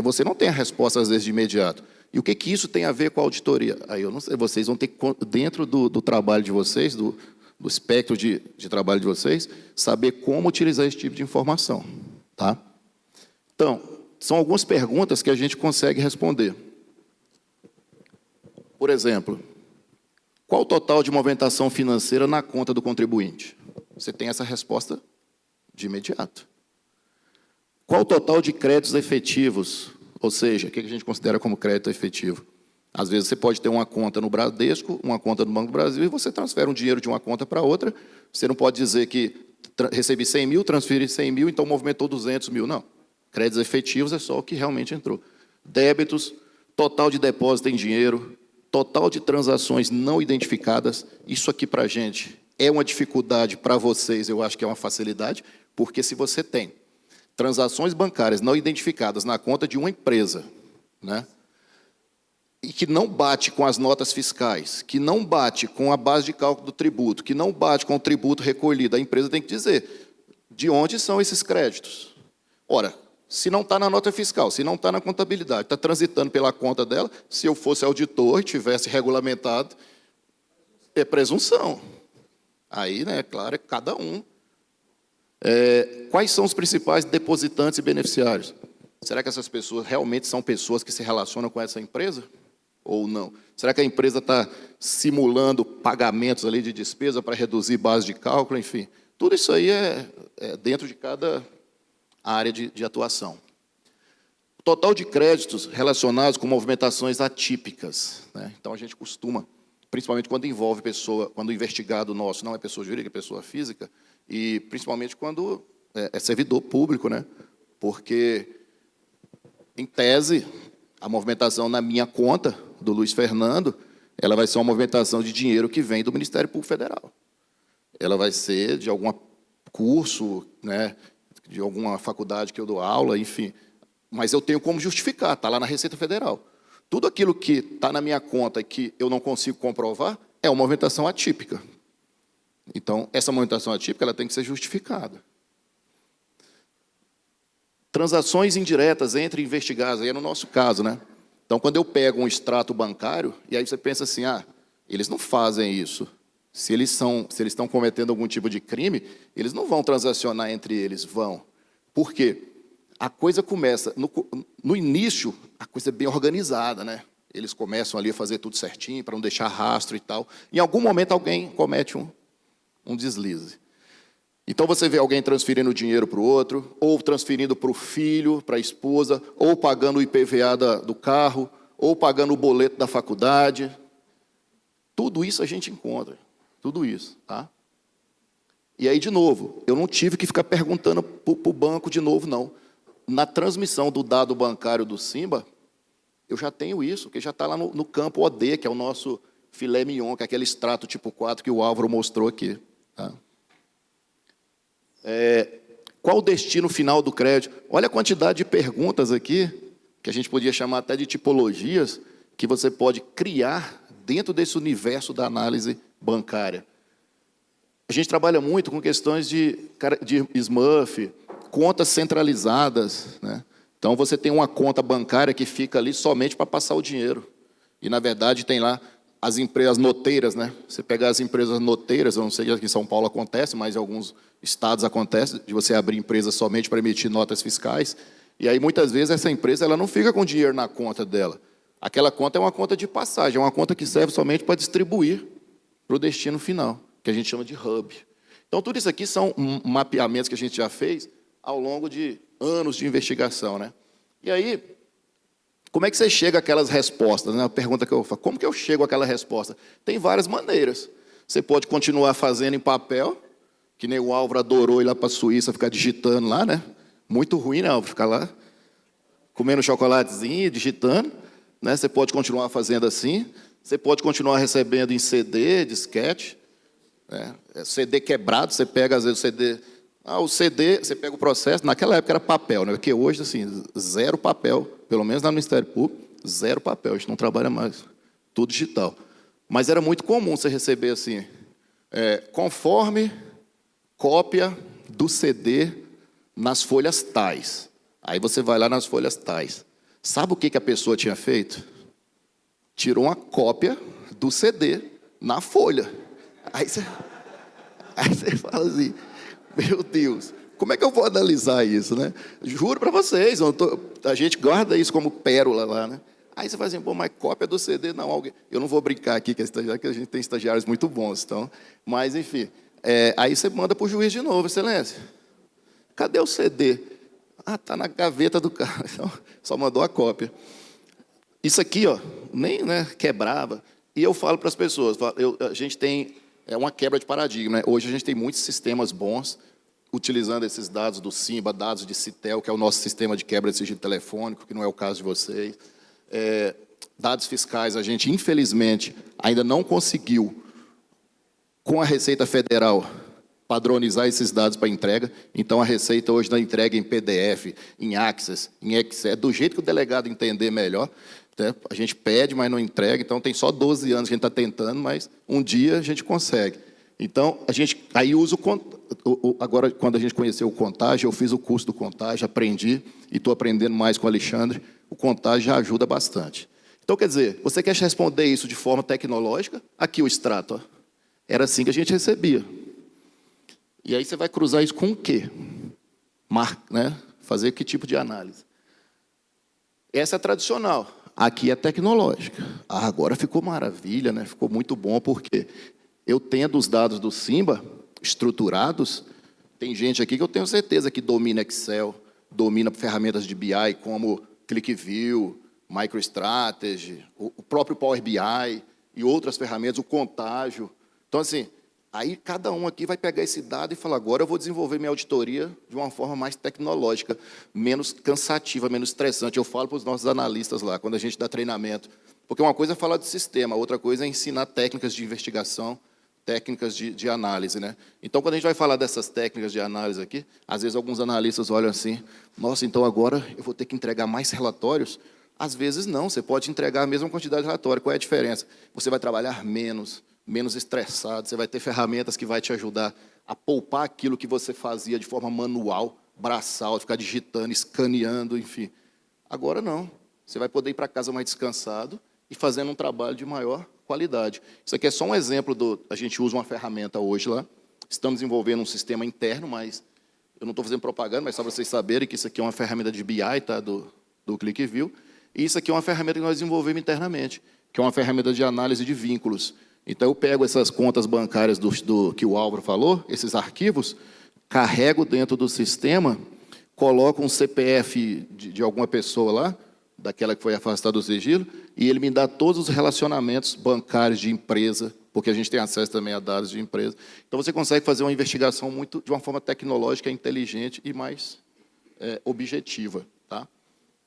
você não tem a resposta, às vezes, de imediato. E o que isso tem a ver com a auditoria? Aí eu não sei, vocês vão ter que, dentro do trabalho de vocês, do espectro de trabalho de vocês, saber como utilizar esse tipo de informação. Tá? Então, são algumas perguntas que a gente consegue responder. Por exemplo, qual o total de movimentação financeira na conta do contribuinte? Você tem essa resposta de imediato. Qual o total de créditos efetivos? Ou seja, o que a gente considera como crédito efetivo? Às vezes você pode ter uma conta no Bradesco, uma conta no Banco do Brasil, e você transfere um dinheiro de uma conta para outra. Você não pode dizer que recebi 100 mil, transferi 100 mil, então movimentou 200 mil. Não. Créditos efetivos é só o que realmente entrou. Débitos, total de depósito em dinheiro, total de transações não identificadas. Isso aqui para a gente é uma dificuldade, para vocês eu acho que é uma facilidade, porque se você tem transações bancárias não identificadas na conta de uma empresa, né, e que não bate com as notas fiscais, que não bate com a base de cálculo do tributo, que não bate com o tributo recolhido, a empresa tem que dizer de onde são esses créditos. Ora, se não está na nota fiscal, se não está na contabilidade, está transitando pela conta dela, se eu fosse auditor e tivesse regulamentado, é presunção. Aí, né, claro, é cada um. Quais são os principais depositantes e beneficiários? Será que essas pessoas realmente são pessoas que se relacionam com essa empresa? Ou não? Será que a empresa está simulando pagamentos ali de despesa para reduzir base de cálculo? Enfim, tudo isso aí é dentro de cada área de atuação. O total de créditos relacionados com movimentações atípicas, né? Então, a gente costuma, principalmente quando envolve pessoa, quando o investigado nosso não é pessoa jurídica, é pessoa física, e principalmente quando é servidor público, né? Porque, em tese, a movimentação na minha conta, do Luiz Fernando, ela vai ser uma movimentação de dinheiro que vem do Ministério Público Federal. Ela vai ser de algum curso, né, de alguma faculdade que eu dou aula, enfim. Mas eu tenho como justificar, está lá na Receita Federal. Tudo aquilo que está na minha conta e que eu não consigo comprovar é uma movimentação atípica. Então, essa movimentação atípica ela tem que ser justificada. Transações indiretas entre investigados, aí é no nosso caso, né? Então, quando eu pego um extrato bancário, e aí você pensa assim, eles não fazem isso. Se eles estão cometendo algum tipo de crime, eles não vão transacionar entre eles, vão. Por quê? A coisa começa, no início, a coisa é bem organizada, né? Eles começam ali a fazer tudo certinho, para não deixar rastro e tal. Em algum momento, alguém comete um deslize. Então, você vê alguém transferindo dinheiro para o outro, ou transferindo para o filho, para a esposa, ou pagando o IPVA do carro, ou pagando o boleto da faculdade. Tudo isso a gente encontra, tudo isso. Tá? E aí, de novo, eu não tive que ficar perguntando para o banco de novo, não. Na transmissão do dado bancário do Simba, eu já tenho isso, que já está lá no campo OD, que é o nosso filé mignon, que é aquele extrato tipo 4 que o Álvaro mostrou aqui. Tá? Qual o destino final do crédito? Olha a quantidade de perguntas aqui, que a gente podia chamar até de tipologias, que você pode criar dentro desse universo da análise bancária. A gente trabalha muito com questões de Smurf, contas centralizadas, né? Então, você tem uma conta bancária que fica ali somente para passar o dinheiro. E, na verdade, tem lá as empresas noteiras, né? Você pega as empresas noteiras, eu não sei se aqui em São Paulo acontece, mas em alguns estados acontece, de você abrir empresa somente para emitir notas fiscais. E aí, muitas vezes, essa empresa ela não fica com dinheiro na conta dela. Aquela conta é uma conta de passagem, é uma conta que serve somente para distribuir para o destino final, que a gente chama de hub. Então, tudo isso aqui são mapeamentos que a gente já fez ao longo de anos de investigação, né? E aí, como é que você chega àquelas respostas? Né? A pergunta que eu faço, como que eu chego àquela resposta? Tem várias maneiras. Você pode continuar fazendo em papel, que nem o Álvaro adorou ir lá para a Suíça, ficar digitando lá, né? Muito ruim, né, Álvaro? Ficar lá, comendo chocolatezinho, digitando. Né? Você pode continuar fazendo assim. Você pode continuar recebendo em CD, disquete. Né? CD quebrado, você pega, às vezes, o CD... o CD, você pega o processo, naquela época era papel, né? Porque hoje, assim, zero papel, pelo menos no Ministério Público, zero papel, a gente não trabalha mais, tudo digital. Mas era muito comum você receber, assim, conforme cópia do CD nas folhas tais. Aí você vai lá nas folhas tais. Sabe o que a pessoa tinha feito? tirou uma cópia do CD na folha. Aí você fala assim, meu Deus, como é que eu vou analisar isso, né? Juro para vocês, a gente guarda isso como pérola lá, né? Aí você fala assim, mas cópia do CD, não, alguém... Eu não vou brincar aqui, que a gente tem estagiários muito bons, então... Mas, enfim, aí você manda para o juiz de novo, excelência. Cadê o CD? Ah, está na gaveta do carro. Então, só mandou a cópia. Isso aqui, ó, nem quebrava. E eu falo para as pessoas, a gente tem uma quebra de paradigma, né? Hoje a gente tem muitos sistemas bons, utilizando esses dados do SIMBA, dados de Citel, que é o nosso sistema de quebra de sigilo telefônico, que não é o caso de vocês. Dados fiscais, a gente, infelizmente, ainda não conseguiu, com a Receita Federal, padronizar esses dados para entrega. Então, a Receita hoje não entrega em PDF, em Access, em Excel, do jeito que o delegado entender melhor. Né? A gente pede, mas não entrega. Então, tem só 12 anos que a gente está tentando, mas um dia a gente consegue. Então, a gente aí usa agora, quando a gente conheceu o Contágio, eu fiz o curso do Contágio, aprendi, e estou aprendendo mais com o Alexandre. O Contágio já ajuda bastante. Então, quer dizer, você quer responder isso de forma tecnológica? Aqui o extrato. Ó. Era assim que a gente recebia. E aí você vai cruzar isso com o quê? Né? Fazer que tipo de análise? Essa é tradicional. Aqui é tecnológica. Ah, agora ficou maravilha, né? Ficou muito bom, porque eu tendo os dados do SIMBA estruturados, tem gente aqui que eu tenho certeza que domina Excel, domina ferramentas de BI como ClickView, MicroStrategy, o próprio Power BI e outras ferramentas, o Contágio. Então, assim, aí cada um aqui vai pegar esse dado e falar, agora eu vou desenvolver minha auditoria de uma forma mais tecnológica, menos cansativa, menos estressante. Eu falo para os nossos analistas lá, quando a gente dá treinamento. Porque uma coisa é falar de sistema, outra coisa é ensinar técnicas de investigação, técnicas de análise, né? Então, quando a gente vai falar dessas técnicas de análise aqui, às vezes alguns analistas olham assim, nossa, então agora eu vou ter que entregar mais relatórios? Às vezes não, você pode entregar a mesma quantidade de relatório. Qual é a diferença? Você vai trabalhar menos estressado, você vai ter ferramentas que vai te ajudar a poupar aquilo que você fazia de forma manual, braçal, de ficar digitando, escaneando, enfim. Agora não, você vai poder ir para casa mais descansado e fazendo um trabalho de maior qualidade. Isso aqui é só um exemplo a gente usa uma ferramenta hoje lá, estamos desenvolvendo um sistema interno, mas eu não estou fazendo propaganda, mas só para vocês saberem que isso aqui é uma ferramenta de BI, tá, do ClickView, e isso aqui é uma ferramenta que nós desenvolvemos internamente, que é uma ferramenta de análise de vínculos. Então, eu pego essas contas bancárias que o Álvaro falou, esses arquivos, carrego dentro do sistema, coloco um CPF de alguma pessoa lá, daquela que foi afastada do sigilo, e ele me dá todos os relacionamentos bancários de empresa, porque a gente tem acesso também a dados de empresa. Então, você consegue fazer uma investigação de uma forma tecnológica, inteligente e mais objetiva. Tá?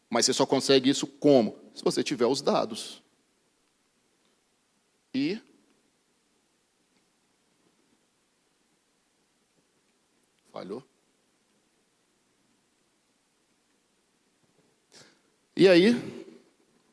Mas você só consegue isso como? Se você tiver os dados. Falhou? E aí,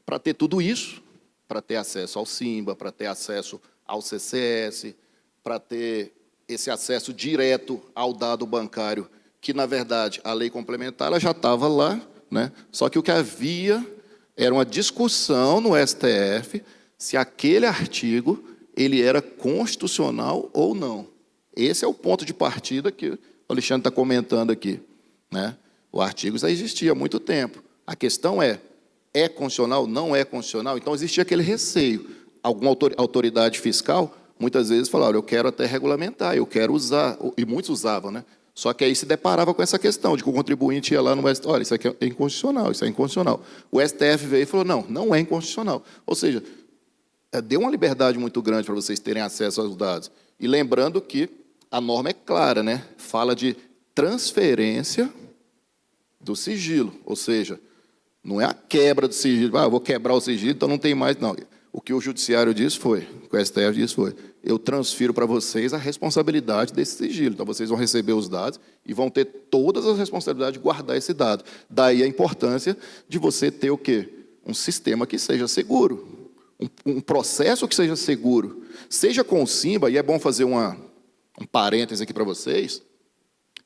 para ter tudo isso, para ter acesso ao SIMBA, para ter acesso ao CCS, para ter esse acesso direto ao dado bancário, que, na verdade, a lei complementar ela já estava lá, né? Só que o que havia era uma discussão no STF se aquele artigo ele era constitucional ou não. Esse é o ponto de partida que o Alexandre está comentando aqui. Né? O artigo já existia há muito tempo. A questão é constitucional, não é constitucional? Então, existia aquele receio. Alguma autoridade fiscal, muitas vezes, falava, eu quero até regulamentar, eu quero usar, e muitos usavam, né? Só que aí se deparava com essa questão de que o contribuinte ia lá no STF, olha, isso aqui é inconstitucional, isso é inconstitucional. O STF veio e falou, não é inconstitucional. Ou seja, deu uma liberdade muito grande para vocês terem acesso aos dados. E lembrando que a norma é clara, né? Fala de transferência do sigilo, ou seja, não é a quebra do sigilo, eu vou quebrar o sigilo, então não tem mais, não. O que o judiciário disse foi, o que o STF disse foi, eu transfiro para vocês a responsabilidade desse sigilo, então vocês vão receber os dados e vão ter todas as responsabilidades de guardar esse dado. Daí a importância de você ter o quê? Um sistema que seja seguro, um processo que seja seguro, seja com o SIMBA, e é bom fazer um parêntese aqui para vocês,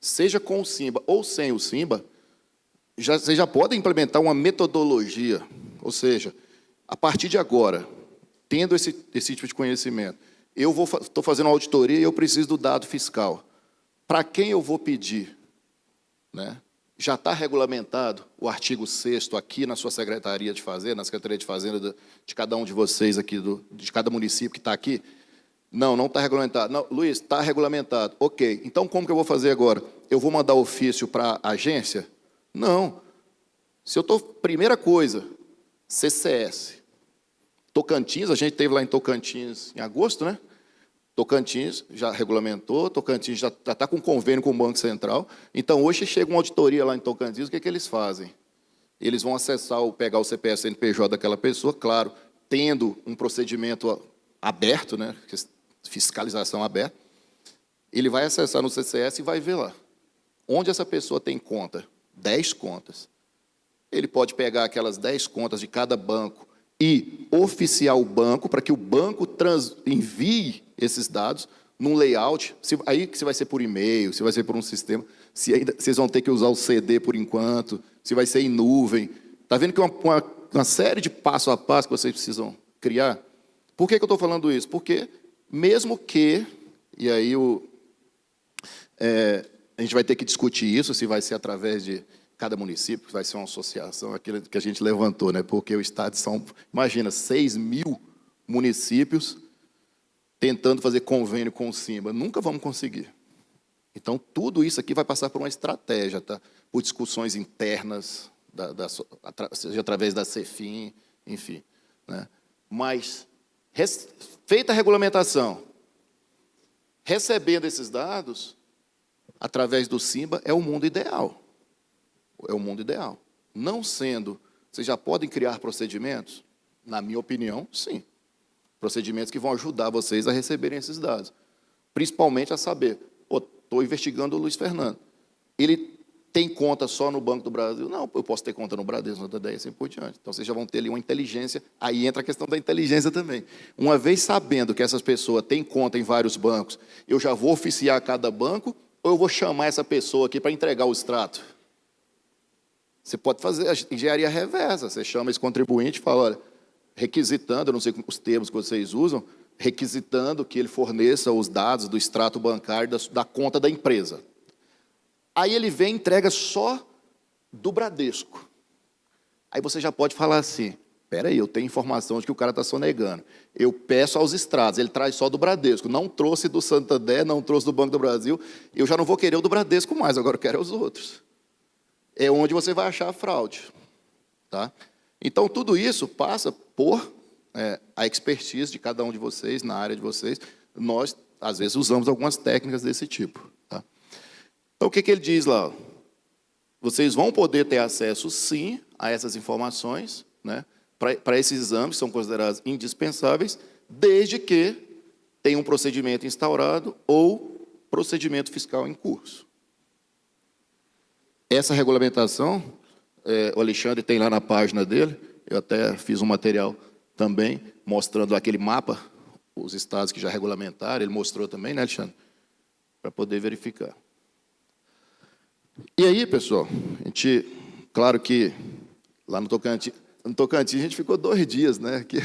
seja com o SIMBA ou sem o SIMBA, vocês já podem implementar uma metodologia, ou seja, a partir de agora, tendo esse tipo de conhecimento, eu estou fazendo uma auditoria e eu preciso do dado fiscal. Para quem eu vou pedir? Né? Já está regulamentado o artigo 6º aqui na sua Secretaria de Fazenda, na Secretaria de Fazenda de cada um de vocês aqui, de cada município que está aqui? Não, não está regulamentado. Não, Luiz, está regulamentado. Ok, então como que eu vou fazer agora? Eu vou mandar ofício para a agência? Não. Se eu estou... Primeira coisa, CCS. Tocantins, a gente esteve lá em Tocantins em agosto, né? Tocantins já regulamentou, Tocantins já está com convênio com o Banco Central. Então, hoje chega uma auditoria lá em Tocantins, o que eles fazem? Eles vão acessar, pegar o CPF CNPJ daquela pessoa, claro, tendo um procedimento aberto, né? Fiscalização aberta. Ele vai acessar no CCS e vai ver lá. Onde essa pessoa tem conta? 10 contas. Ele pode pegar aquelas 10 contas de cada banco e oficiar o banco para que o banco envie esses dados num layout, aí se vai ser por e-mail, se vai ser por um sistema, se ainda vocês vão ter que usar o CD por enquanto, se vai ser em nuvem. Está vendo que uma série de passo a passo que vocês precisam criar? Por que eu estou falando isso? Porque mesmo que, e aí a gente vai ter que discutir isso, se vai ser através de cada município, vai ser uma associação, aquilo que a gente levantou, né? Porque o Estado de São Paulo, imagina, 6.000 municípios tentando fazer convênio com o Simba. Nunca vamos conseguir. Então, tudo isso aqui vai passar por uma estratégia, tá? Por discussões internas, seja através da CEFIM, enfim. Né? Mas, feita a regulamentação, recebendo esses dados, através do Simba, é o mundo ideal. É o mundo ideal. Não sendo, vocês já podem criar procedimentos? Na minha opinião, sim. Procedimentos que vão ajudar vocês a receberem esses dados. Principalmente a saber, estou investigando o Luiz Fernando. Ele tem conta só no Banco do Brasil? Não, eu posso ter conta no Bradesco, no Santander, assim por diante. Então, vocês já vão ter ali uma inteligência, aí entra a questão da inteligência também. Uma vez sabendo que essas pessoas têm conta em vários bancos, eu já vou oficiar cada banco, ou eu vou chamar essa pessoa aqui para entregar o extrato? Você pode fazer a engenharia reversa, você chama esse contribuinte e fala, olha, requisitando, eu não sei os termos que vocês usam, requisitando que ele forneça os dados do extrato bancário da conta da empresa. Aí ele vem e entrega só do Bradesco. Aí você já pode falar assim, espera aí, eu tenho informação de que o cara está sonegando. Eu peço aos extratos, ele traz só do Bradesco, não trouxe do Santander, não trouxe do Banco do Brasil, eu já não vou querer o do Bradesco mais, agora eu quero os outros. É onde você vai achar a fraude. Tá? Então, tudo isso passa por a expertise de cada um de vocês, na área de vocês. Nós, às vezes, usamos algumas técnicas desse tipo. Tá? Então, o que ele diz lá? Vocês vão poder ter acesso, sim, a essas informações, né, para esses exames, que são considerados indispensáveis, desde que tenha um procedimento instaurado ou procedimento fiscal em curso. Essa regulamentação, o Alexandre tem lá na página dele, eu até fiz um material também, mostrando aquele mapa, os estados que já regulamentaram, ele mostrou também, né, Alexandre? Para poder verificar. E aí, pessoal, a gente, claro que lá no Tocantins a gente ficou 2 dias, né? Que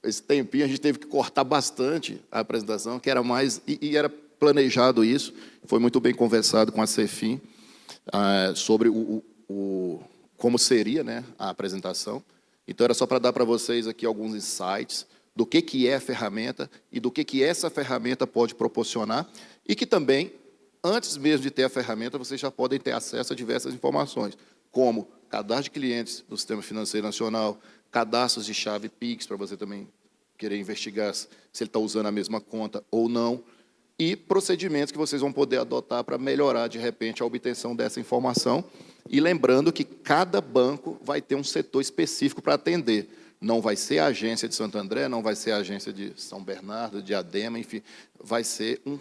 esse tempinho a gente teve que cortar bastante a apresentação, que era mais, e era planejado isso, foi muito bem conversado com a CEFIM, sobre como seria, né, a apresentação. Então, era só para dar para vocês aqui alguns insights do que é a ferramenta e do que essa ferramenta pode proporcionar e que também, antes mesmo de ter a ferramenta, vocês já podem ter acesso a diversas informações, como cadastro de clientes do Sistema Financeiro Nacional, cadastros de chave Pix, para você também querer investigar se ele está usando a mesma conta ou não, e procedimentos que vocês vão poder adotar para melhorar, de repente, a obtenção dessa informação. E lembrando que cada banco vai ter um setor específico para atender. Não vai ser a agência de Santo André, não vai ser a agência de São Bernardo, de Diadema, enfim, vai ser um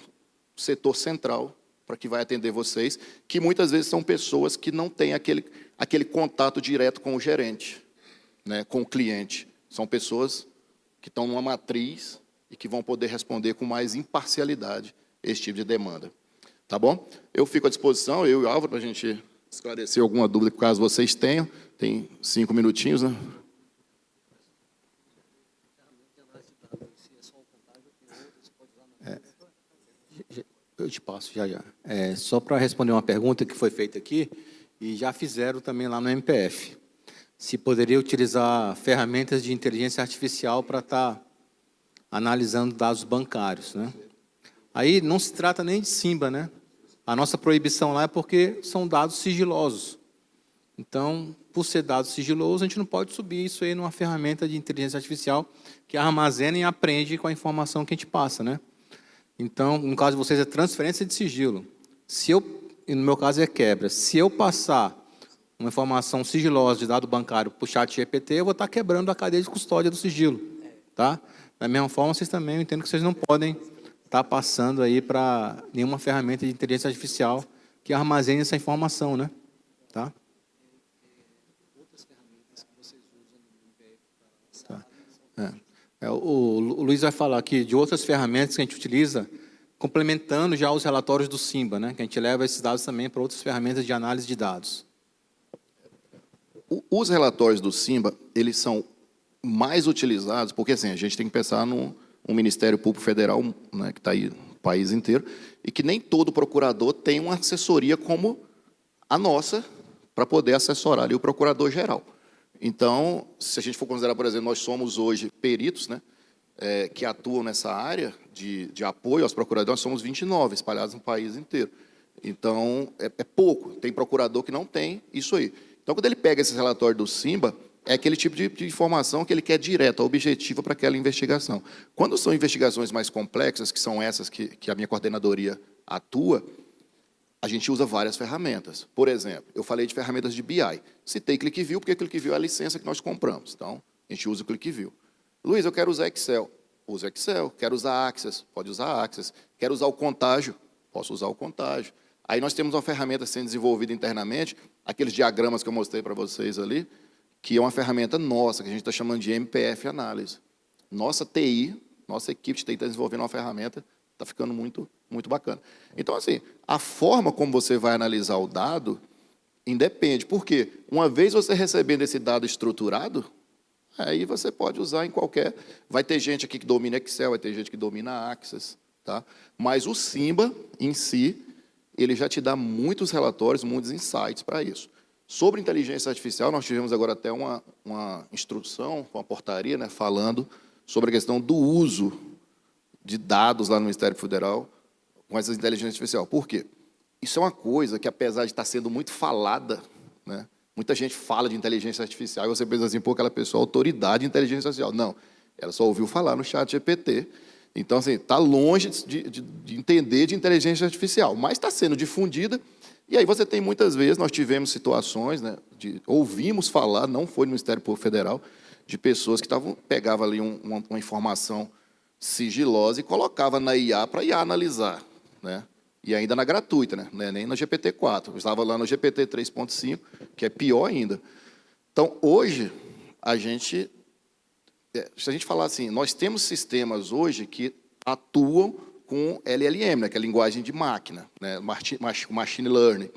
setor central para que vai atender vocês, que muitas vezes são pessoas que não têm aquele contato direto com o gerente, né, com o cliente. São pessoas que estão numa matriz e que vão poder responder com mais imparcialidade esse tipo de demanda. Tá bom? Eu fico à disposição, eu e o Álvaro, para a gente esclarecer alguma dúvida, caso vocês tenham. Tem 5 minutinhos, né? Eu te passo já. Só para responder uma pergunta que foi feita aqui, e já fizeram também lá no MPF. Se poderia utilizar ferramentas de inteligência artificial para estar analisando dados bancários, né? Aí não se trata nem de Simba, né? A nossa proibição lá é porque são dados sigilosos. Então, por ser dados sigilosos, a gente não pode subir isso aí numa ferramenta de inteligência artificial que armazena e aprende com a informação que a gente passa, né? Então, no caso de vocês, é transferência de sigilo. E no meu caso é quebra. Se eu passar uma informação sigilosa de dado bancário para o chat GPT, eu vou estar quebrando a cadeia de custódia do sigilo. Tá? Da mesma forma, vocês também, eu entendo que vocês não podem estar passando aí para nenhuma ferramenta de inteligência artificial que armazene essa informação, né? Tá? O Luiz vai falar aqui de outras ferramentas que a gente utiliza, complementando já os relatórios do Simba, né? Que a gente leva esses dados também para outras ferramentas de análise de dados. Os relatórios do Simba, eles são mais utilizados, porque assim, a gente tem que pensar num Ministério Público Federal, né, que está aí no país inteiro, e que nem todo procurador tem uma assessoria como a nossa para poder assessorar ali o procurador-geral. Então, se a gente for considerar, por exemplo, nós somos hoje peritos, né, que atuam nessa área de apoio aos procuradores, nós somos 29, espalhados no país inteiro. Então, é pouco. Tem procurador que não tem isso aí. Então, quando ele pega esse relatório do Simba, é aquele tipo de informação que ele quer direta, objetiva para aquela investigação. Quando são investigações mais complexas, que são essas que a minha coordenadoria atua, a gente usa várias ferramentas. Por exemplo, eu falei de ferramentas de BI. Citei ClickView, porque ClickView é a licença que nós compramos. Então, a gente usa o ClickView. Luiz, eu quero usar Excel. Usa Excel. Quero usar Access. Pode usar Access. Quero usar o Contágio. Posso usar o Contágio. Aí nós temos uma ferramenta sendo desenvolvida internamente, aqueles diagramas que eu mostrei para vocês ali, que é uma ferramenta nossa, que a gente está chamando de MPF Análise. Nossa TI, nossa equipe de TI está desenvolvendo uma ferramenta, está ficando muito, muito bacana. Então, assim, a forma como você vai analisar o dado independe. Por quê? Uma vez você recebendo esse dado estruturado, aí você pode usar em qualquer... Vai ter gente aqui que domina Excel, vai ter gente que domina Access, tá? Mas o Simba, em si, ele já te dá muitos relatórios, muitos insights para isso. Sobre inteligência artificial, nós tivemos agora até uma instrução, uma portaria, né, falando sobre a questão do uso de dados lá no Ministério Federal com essa inteligência artificial. Por quê? Isso é uma coisa que, apesar de estar sendo muito falada, né, muita gente fala de inteligência artificial e você pensa assim, pô, aquela pessoa, autoridade de inteligência artificial. Não, ela só ouviu falar no chat GPT. Então, assim, está longe de entender de inteligência artificial, mas está sendo difundida. E aí você tem, muitas vezes, nós tivemos situações, né, ouvimos falar, não foi no Ministério Público Federal, de pessoas que pegavam ali uma informação sigilosa e colocava na IA para IA analisar, né? E ainda na gratuita, né? Nem na GPT-4. Eu estava lá no GPT 3.5, que é pior ainda. Então, hoje, se a gente falar assim, nós temos sistemas hoje que atuam com LLM, né, que é a linguagem de máquina, né, machine learning.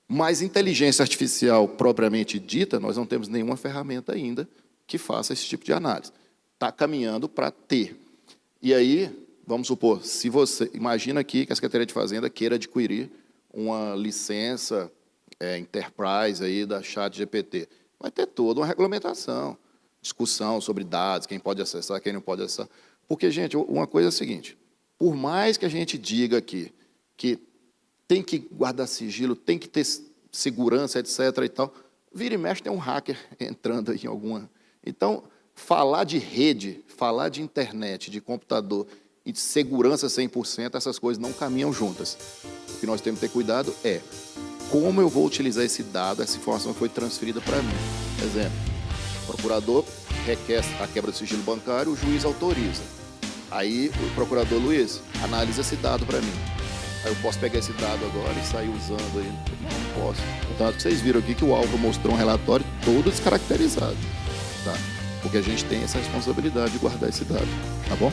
Mas inteligência artificial propriamente dita, nós não temos nenhuma ferramenta ainda que faça esse tipo de análise. Está caminhando para ter. E aí, vamos supor, se você... Imagina aqui que a Secretaria de Fazenda queira adquirir uma licença Enterprise aí da ChatGPT. Vai ter toda uma regulamentação, discussão sobre dados, quem pode acessar, quem não pode acessar. Porque, gente, uma coisa é a seguinte, por mais que a gente diga aqui que tem que guardar sigilo, tem que ter segurança, etc. e tal, vira e mexe tem um hacker entrando aí em alguma... Então, falar de rede, falar de internet, de computador e de segurança 100%, essas coisas não caminham juntas. O que nós temos que ter cuidado é como eu vou utilizar esse dado, essa informação que foi transferida para mim. Exemplo, o procurador requer a quebra do sigilo bancário, o juiz autoriza. Aí o procurador, Luiz, analisa esse dado para mim. Aí eu posso pegar esse dado agora e sair usando aí? Não posso. Tanto que vocês viram aqui que o Álvaro mostrou um relatório todo descaracterizado. Tá? Porque a gente tem essa responsabilidade de guardar esse dado. Tá bom?